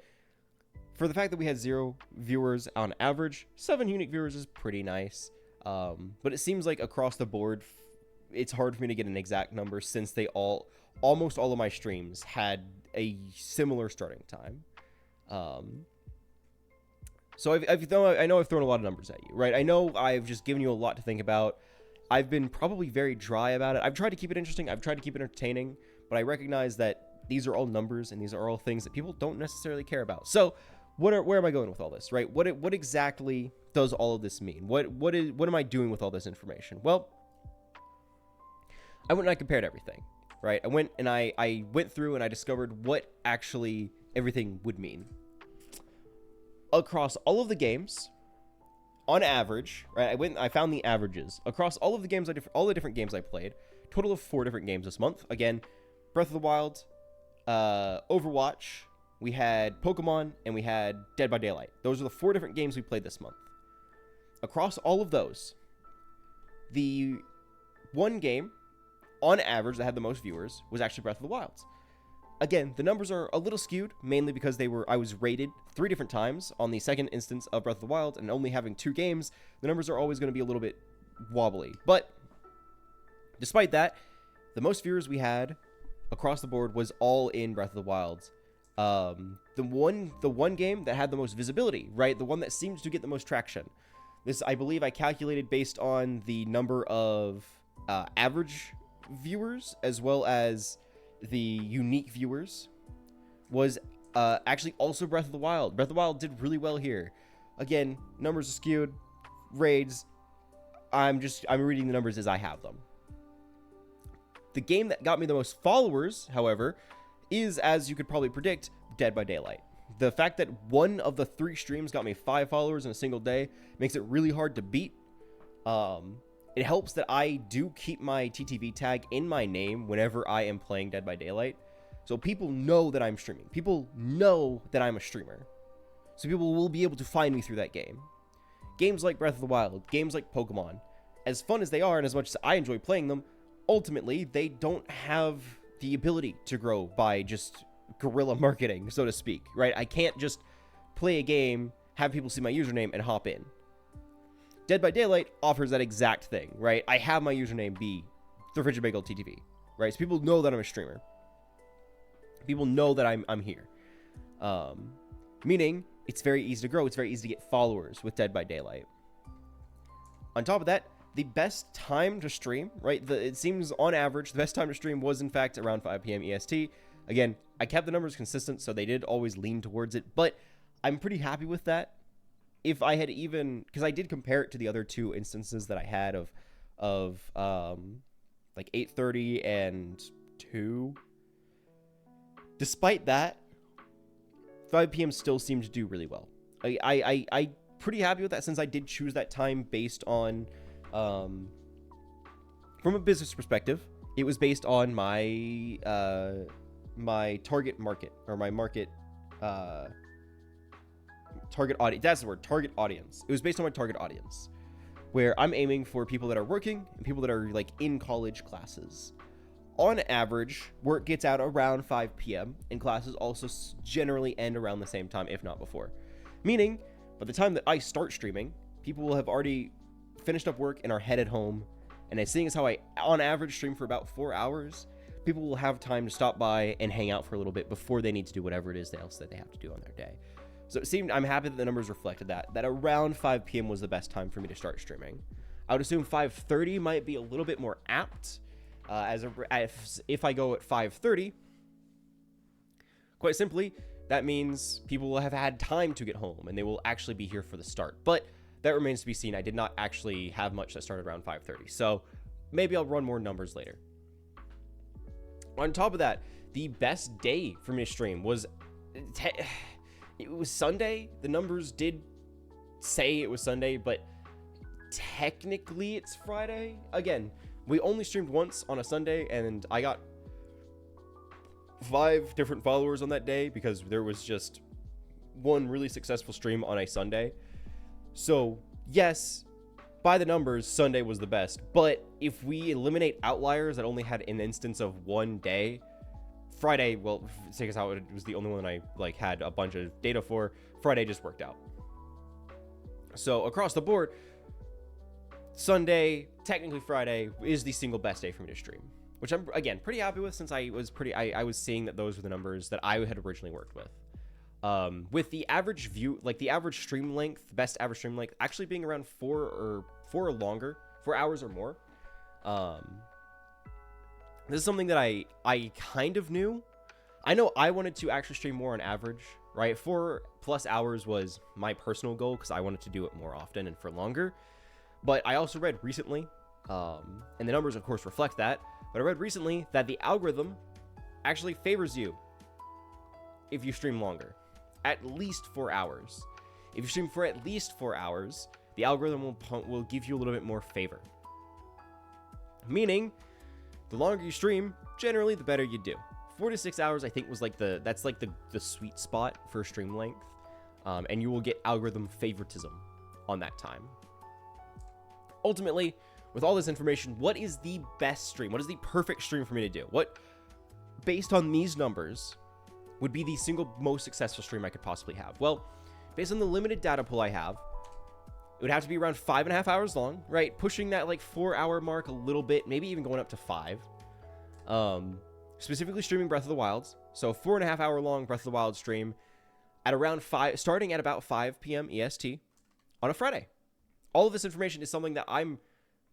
for the fact that we had 0 viewers on average, 7 unique viewers is pretty nice. But it seems like across the board, it's hard for me to get an exact number since almost all of my streams had a similar starting time. So I know I've thrown a lot of numbers at you, right? I know I've just given you a lot to think about. I've been probably very dry about it. I've tried to keep it interesting. I've tried to keep it entertaining, but I recognize that these are all numbers and these are all things that people don't necessarily care about. So where am I going with all this, right? What exactly does all of this mean? What am I doing with all this information? Well, I went and I compared everything, right? I went through and I discovered what actually everything would mean. Across all of the games, on average, right? I found the averages across all of the games, all the different games I played. Total of 4 different games this month. Again, Breath of the Wild, Overwatch, we had Pokemon, and we had Dead by Daylight. Those are the 4 different games we played this month. Across all of those, the one game, on average, that had the most viewers was actually Breath of the Wild. Again, the numbers are a little skewed, mainly because I was rated 3 different times on the second instance of Breath of the Wild, and only having 2 games, the numbers are always going to be a little bit wobbly. But despite that, the most viewers we had across the board was all in Breath of the Wild. The one game that had the most visibility, right? The one that seems to get the most traction. This, I believe, I calculated based on the number of average viewers as well as the unique viewers, was actually also Breath of the Wild. Breath of the Wild did really well here. Again, numbers are skewed, raids. I'm reading the numbers as I have them. The game that got me the most followers, however, is, as you could probably predict, Dead by Daylight. The fact that one of the 3 streams got me 5 followers in a single day makes it really hard to beat. It helps that I do keep my TTV tag in my name whenever I am playing Dead by Daylight. So people know that I'm streaming. People know that I'm a streamer. So people will be able to find me through that game. Games like Breath of the Wild, games like Pokemon, as fun as they are and as much as I enjoy playing them, ultimately they don't have the ability to grow by just guerrilla marketing, so to speak, right? I can't just play a game, have people see my username, and hop in. Dead by Daylight offers that exact thing, right? I have my username be the Frigid Bagel TTV, right? So people know that I'm a streamer. People know that I'm here. Meaning, it's very easy to grow. It's very easy to get followers with Dead by Daylight. On top of that, the best time to stream, right? It seems on average, the best time to stream was in fact around 5 p.m. EST. Again, I kept the numbers consistent, so they did always lean towards it, but I'm pretty happy with that. If I had even, because I did compare it to the other 2 instances that I had of like 8:30 and 2. Despite that, 5 p.m. still seemed to do really well. I pretty happy with that, since I did choose that time based on, from a business perspective, it was based on my my target market, or my market target audience. That's the word, target audience. It was based on my target audience, where I'm aiming for people that are working and people that are like in college classes. On average, work gets out around 5 p.m. and classes also generally end around the same time, if not before. Meaning, by the time that I start streaming, people will have already finished up work and are headed home. And seeing as how I, on average, stream for about 4 hours, people will have time to stop by and hang out for a little bit before they need to do whatever it is else that they have to do on their day. So it seemed, I'm happy that the numbers reflected that around 5 p.m. was the best time for me to start streaming. I would assume 5:30 might be a little bit more apt, if I go at 5:30. Quite simply, that means people will have had time to get home and they will actually be here for the start. But that remains to be seen. I did not actually have much that started around 5:30, so maybe I'll run more numbers later. On top of that, the best day for me to stream was it was Sunday. The numbers did say it was Sunday, but technically it's Friday. Again, we only streamed once on a Sunday, and I got 5 different followers on that day because there was just one really successful stream on a Sunday. So yes, by the numbers, Sunday was the best. But if we eliminate outliers that only had an instance of one day, Friday, well, seeing as how it was the only one I had a bunch of data for, Friday just worked out. So across the board, Sunday, technically Friday, is the single best day for me to stream, which I'm, again, pretty happy with, since I was seeing that those were the numbers that I had originally worked with. with the average view, like the average stream length, best average stream length, actually being around 4 hours or more. This is something that I kind of knew. I know I wanted to actually stream more on average, right? 4+ hours was my personal goal because I wanted to do it more often and for longer. But I also read recently, and the numbers of course reflect that, but I read recently that the algorithm actually favors you if you stream longer, at least 4 hours. If you stream for at least 4 hours, the algorithm will give you a little bit more favor. Meaning, the longer you stream, generally the better you do. 4 to 6 hours, I think, was like that's like the sweet spot for stream length, and you will get algorithm favoritism on that time. Ultimately, with all this information, what is the best stream? What is the perfect stream for me to do? What, based on these numbers, would be the single most successful stream I could possibly have? Well, based on the limited data pool I have, it would have to be around 5.5 hours long, right? Pushing that like 4-hour mark a little bit, maybe even going up to 5. Specifically streaming Breath of the Wilds. So 4.5 hour long Breath of the Wild stream at around 5, starting at about 5 p.m. EST on a Friday. All of this information is something that I'm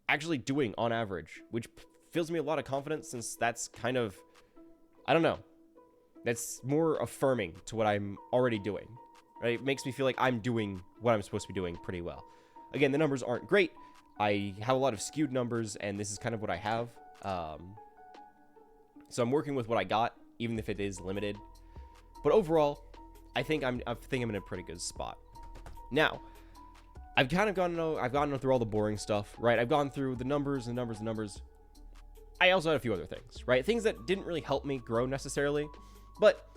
actually doing on average, which fills me a lot of confidence since that's kind of, I don't know, that's more affirming to what I'm already doing, right? It makes me feel like I'm doing what I'm supposed to be doing pretty well. Again, the numbers aren't great. I have a lot of skewed numbers, and this is kind of what I have. So I'm working with what I got, even if it is limited. But overall, I think I'm in a pretty good spot. Now, I've kind of gone through all the boring stuff, right? I've gone through the numbers. I also had a few other things, right? Things that didn't really help me grow necessarily, but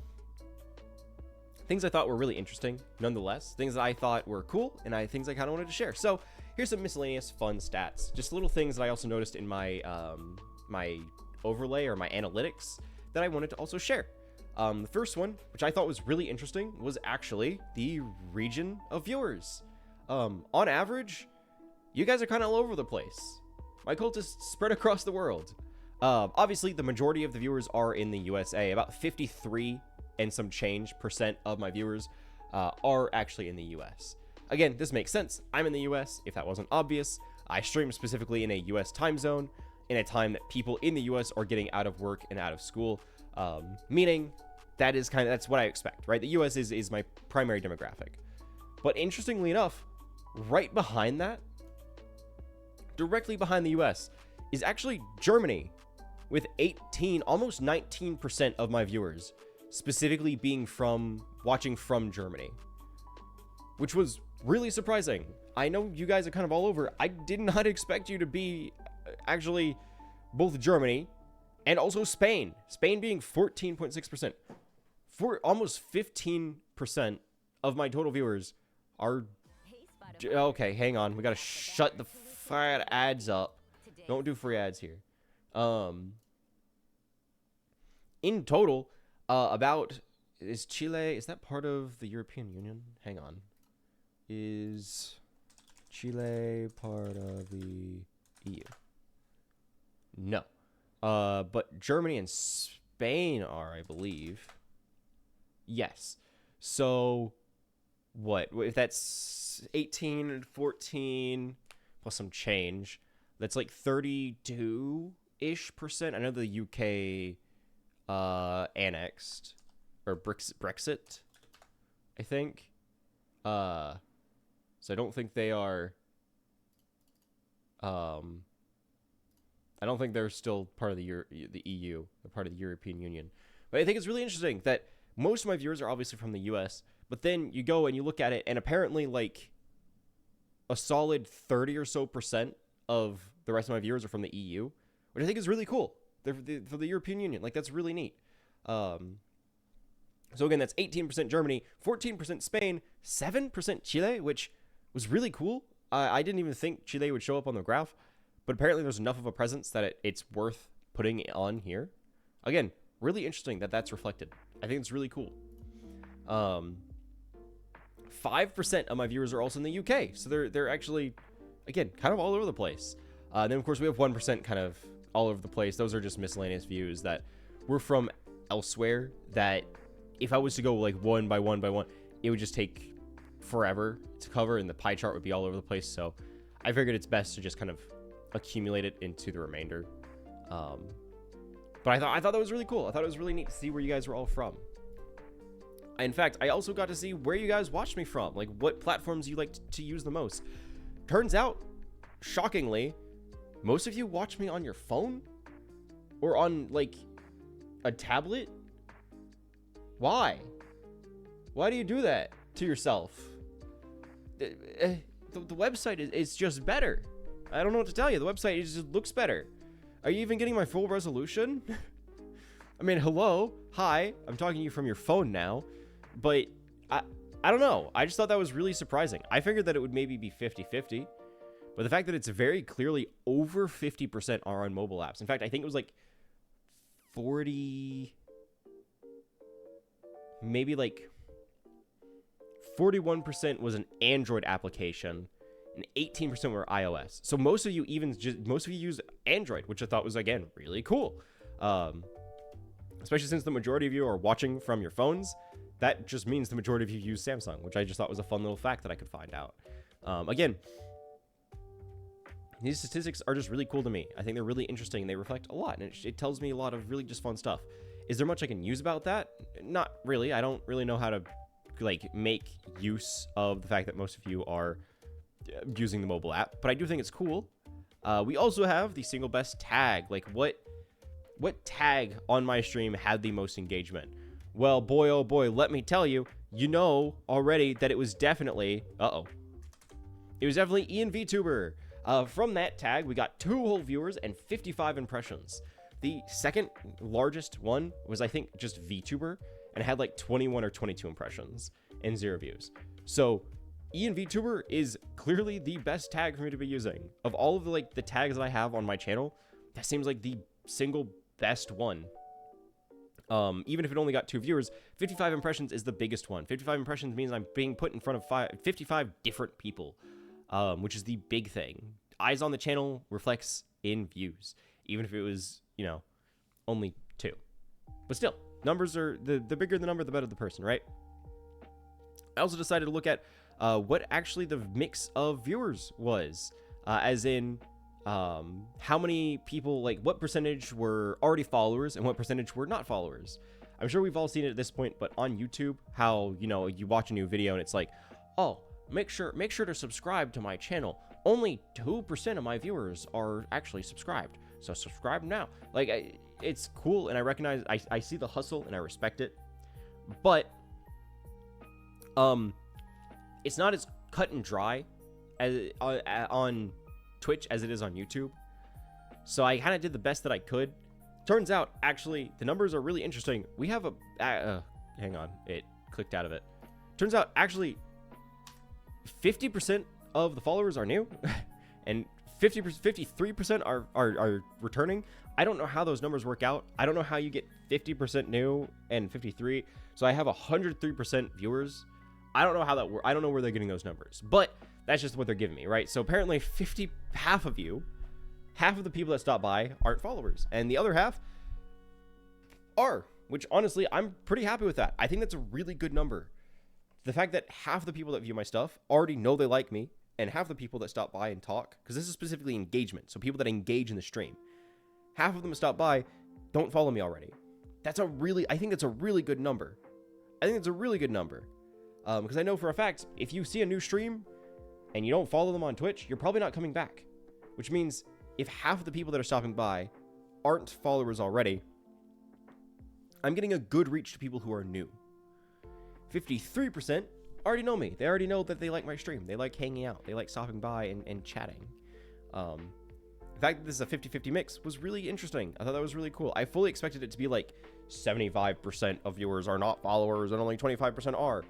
things I thought were really interesting, nonetheless. Things that I thought were cool, and things I kind of wanted to share. So here's some miscellaneous fun stats. Just little things that I also noticed in my my overlay or my analytics that I wanted to also share. The first one, which I thought was really interesting, was actually the region of viewers. On average, you guys are kind of all over the place. My cultists spread across the world. Obviously, the majority of the viewers are in the USA. About 53 and some change % of my viewers are actually in the US. Again, this makes sense. I'm in the US, if that wasn't obvious. I stream specifically in a US time zone, in a time that people in the US are getting out of work and out of school, meaning that's what I expect, right? The US is my primary demographic. But interestingly enough, right behind that, directly behind the US, is actually Germany, with 18, almost 19% of my viewers specifically being watching from Germany, which was really surprising. I know you guys are kind of all over. I did not expect you to be actually both Germany and also Spain. Spain being 14.6%. For almost 15% of my total viewers are... Okay, hang on. We gotta shut the ads up. Don't do free ads here. In total, is Chile, is that part of the European Union? Hang on. Is Chile part of the EU? No. But Germany and Spain are, I believe. Yes. So, what? If that's 18 and 14 plus some change, that's like 32-ish%. I know the UK annexed, or Brexit, I think. So I don't think they are... I don't think they're still part of the EU, or part of the European Union. But I think it's really interesting that most of my viewers are obviously from the US, but then you go and you look at it, and apparently like a solid 30 or so % of the rest of my viewers are from the EU, which I think is really cool. They're for the European Union. Like, that's really neat. So again, that's 18% Germany, 14% Spain, 7% Chile, which was really cool. I didn't even think Chile would show up on the graph, but apparently there's enough of a presence that it's worth putting it on here. Again, really interesting that that's reflected. I think it's really cool. 5% of my viewers are also in the UK, so they're actually, again, kind of all over the place. Then of course we have 1% kind of all over the place. Those are just miscellaneous views that were from elsewhere that if I was to go like one by one by one, it would just take forever to cover, and the pie chart would be all over the place. So I figured it's best to just kind of accumulate it into the remainder. But I thought that was really cool. I thought it was really neat to see where you guys were all from. In fact, I also got to see where you guys watched me from, like what platforms you like to use the most. Turns out, shockingly, most of you watch me on your phone or on like a tablet. Why? Why do you do that to yourself? The website is just better. I don't know what to tell you. The website just looks better. Are you even getting my full resolution? I mean, hello, hi, I'm talking to you from your phone now, but I don't know. I just thought that was really surprising. I figured that it would maybe be 50-50, but the fact that it's very clearly over 50% are on mobile apps. In fact, I think it was like 40, maybe like 41% was an Android application, and 18% were iOS. So most of you use Android, which I thought was, again, really cool. Especially since the majority of you are watching from your phones. That just means the majority of you use Samsung, which I just thought was a fun little fact that I could find out. Again, these statistics are just really cool to me. I think they're really interesting, and they reflect a lot, and it tells me a lot of really just fun stuff. Is there much I can use about that? Not really. I don't really know how to like make use of the fact that most of you are using the mobile app, but I do think it's cool. We also have the single best tag. Like what tag on my stream had the most engagement? Well, boy, oh boy, let me tell you, you know already that it was definitely, it was definitely Ian VTuber. From that tag, we got 2 whole viewers and 55 impressions. The second largest one was, I think, just VTuber, and it had like 21 or 22 impressions and 0 views. So Ian VTuber is clearly the best tag for me to be using. Of all of the tags that I have on my channel, that seems like the single best one. Even if it only got 2 viewers, 55 impressions is the biggest one. 55 impressions means I'm being put in front of 55 different people, which is the big thing. Eyes on the channel reflects in views, even if it was, only 2. But still, numbers are, the bigger the number, the better the person, right? I also decided to look at what actually the mix of viewers was, as in how many people, like what percentage were already followers and what percentage were not followers. I'm sure we've all seen it at this point, but on YouTube, how, you watch a new video and it's like, oh, make sure to subscribe to my channel. Only 2% of my viewers are actually subscribed, so subscribe now. Like, it's cool, and I recognize, I see the hustle and I respect it, but it's not as cut and dry as on Twitch as it is on YouTube. So I kind of did the best that I could. Turns out, actually, the numbers are really interesting. We have a hang on, it clicked out of it. Turns out, actually, 50% of the followers are new, and 53% are returning. I don't know how those numbers work out. I don't know how you get 50% new and 53. So I have 103% viewers. I don't know how that works. I don't know where they're getting those numbers, but that's just what they're giving me, right? So apparently half of the people that stop by aren't followers, and the other half are, which honestly, I'm pretty happy with that. I think that's a really good number. The fact that half the people that view my stuff already know they like me, and half the people that stop by and talk, because this is specifically engagement, so people that engage in the stream, half of them stop by don't follow me already. I think that's a really good number. Because I know for a fact, if you see a new stream and you don't follow them on Twitch, you're probably not coming back. Which means if half of the people that are stopping by aren't followers already, I'm getting a good reach to people who are new. 53% already know me. They already know that they like my stream. They like hanging out. They like stopping by and chatting. The fact that this is a 50-50 mix was really interesting. I thought that was really cool. I fully expected it to be like 75% of viewers are not followers and only 25% are.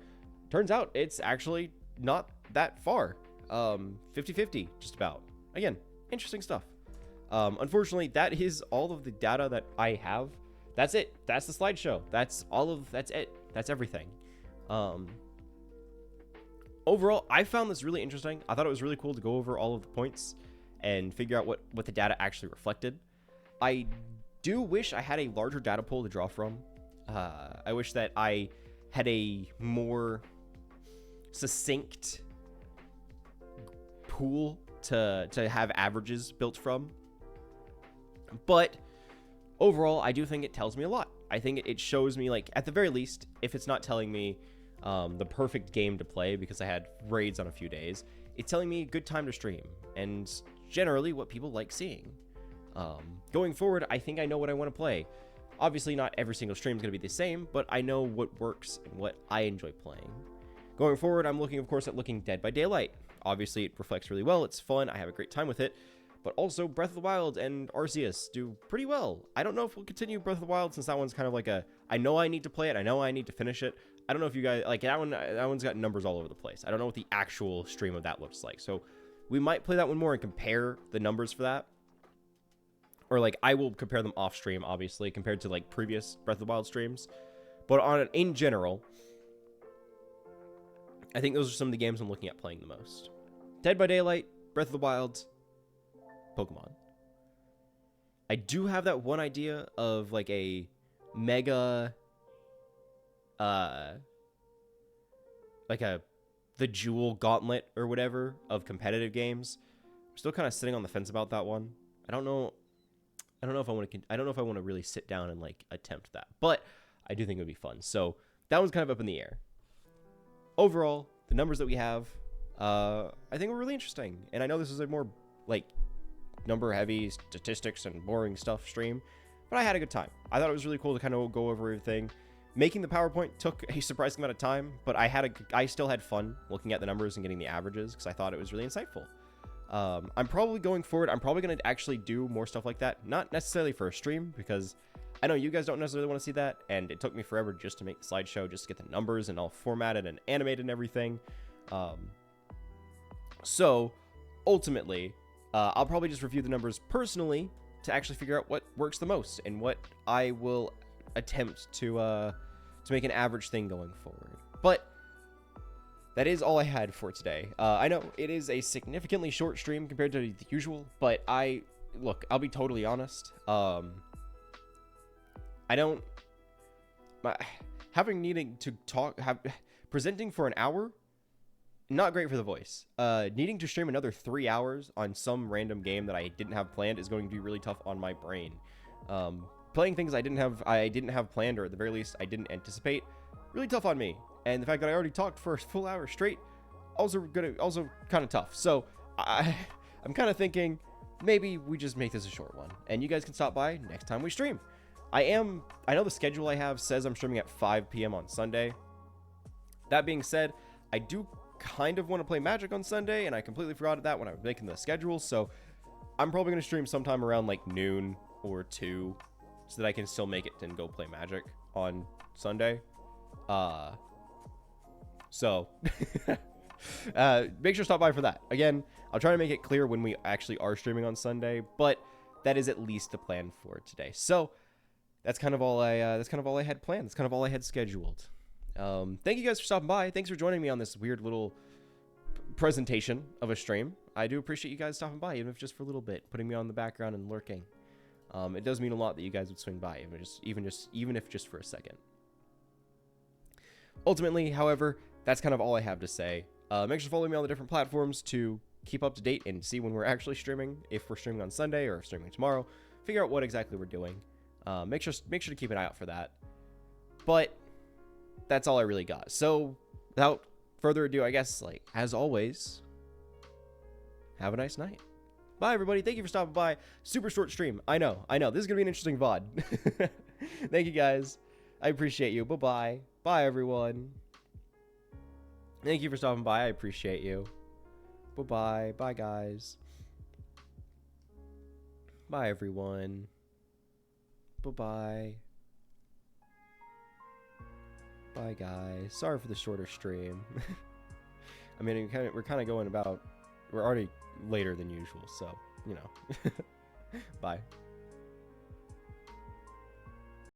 Turns out it's actually not that far. 50-50, just about. Again, interesting stuff. Unfortunately, that is all of the data that I have. That's it. That's the slideshow. That's it. That's everything. Overall, I found this really interesting. I thought it was really cool to go over all of the points and figure out what the data actually reflected. I do wish I had a larger data pool to draw from. I wish that I had a more succinct pool to have averages built from. But overall, I do think it tells me a lot. I think it shows me, like, at the very least, if it's not telling me the perfect game to play because I had raids on a few days, it's telling me a good time to stream and generally what people like seeing. Going forward, I think I know what I want to play. Obviously, not every single stream is going to be the same, but I know what works and what I enjoy playing. Going forward, I'm looking, of course, at looking Dead by Daylight. Obviously, it reflects really well. It's fun. I have a great time with it. But also, Breath of the Wild and Arceus do pretty well. I don't know if we'll continue Breath of the Wild since that one's kind of like a, I know I need to play it. I know I need to finish it. I don't know if you guys, like, that one's got numbers all over the place. I don't know what the actual stream of that looks like. So we might play that one more and compare the numbers for that. Or, like, I will compare them off stream, obviously, compared to, like, previous Breath of the Wild streams. But in general, I think those are some of the games I'm looking at playing the most. Dead by Daylight, Breath of the Wild, Pokemon. I do have that one idea of, like, a mega, like the Jewel Gauntlet or whatever of competitive games. I'm still kind of sitting on the fence about that one. I don't know if I want to. I don't know if I want to really sit down and like attempt that, but I do think it would be fun. So that one's kind of up in the air. Overall, the numbers that we have, I think were really interesting. And I know this is a more like number-heavy statistics and boring stuff stream, but I had a good time. I thought it was really cool to kind of go over everything. Making the PowerPoint took a surprising amount of time, but I still had fun looking at the numbers and getting the averages because I thought it was really insightful. I'm probably going forward. I'm probably going to actually do more stuff like that. Not necessarily for a stream, because I know you guys don't necessarily want to see that. And it took me forever just to make the slideshow, just to get the numbers and all formatted and animated and everything. So ultimately, I'll probably just review the numbers personally to actually figure out what works the most and what I will attempt to make an average thing going forward. But that is all I had for today. I know it is a significantly short stream compared to the usual, but I'll be totally honest. Presenting for an hour, not great for the voice. Needing to stream another 3 hours on some random game that I didn't have planned is going to be really tough on my brain. Playing things I didn't have planned, or at the very least I didn't anticipate, really tough on me. And the fact that I already talked for a full hour straight, also kind of tough. So I'm kind of thinking maybe we just make this a short one, and you guys can stop by next time we stream. I know the schedule I have says I'm streaming at 5 p.m. on Sunday. That being said, I do kind of want to play Magic on Sunday, and I completely forgot that when I was making the schedule. So I'm probably going to stream sometime around like noon or 2 so that I can still make it and go play Magic on Sunday. So make sure to stop by for that. Again, I'll try to make it clear when we actually are streaming on Sunday, but that is at least the plan for today. So that's kind of all I had planned. That's kind of all I had scheduled. Thank you guys for stopping by. Thanks for joining me on this weird little presentation of a stream. I do appreciate you guys stopping by, even if just for a little bit, putting me on the background and lurking. It does mean a lot that you guys would swing by, even if just for a second. Ultimately, however, that's kind of all I have to say. Make sure to follow me on the different platforms to keep up to date and see when we're actually streaming, if we're streaming on Sunday or streaming tomorrow. Figure out what exactly we're doing. Make sure to keep an eye out for that. But that's all I really got. So without further ado, I guess, like, as always, have a nice night. Bye, everybody. Thank you for stopping by. Super short stream. I know. This is going to be an interesting VOD. Thank you, guys. I appreciate you. Bye-bye. Bye, everyone. Thank you for stopping by. I appreciate you. Bye-bye. Bye, guys. Bye, everyone. Bye-bye. Bye, guys. Sorry for the shorter stream. I mean, we're kind of going about... We're already later than usual, so, you know. Bye.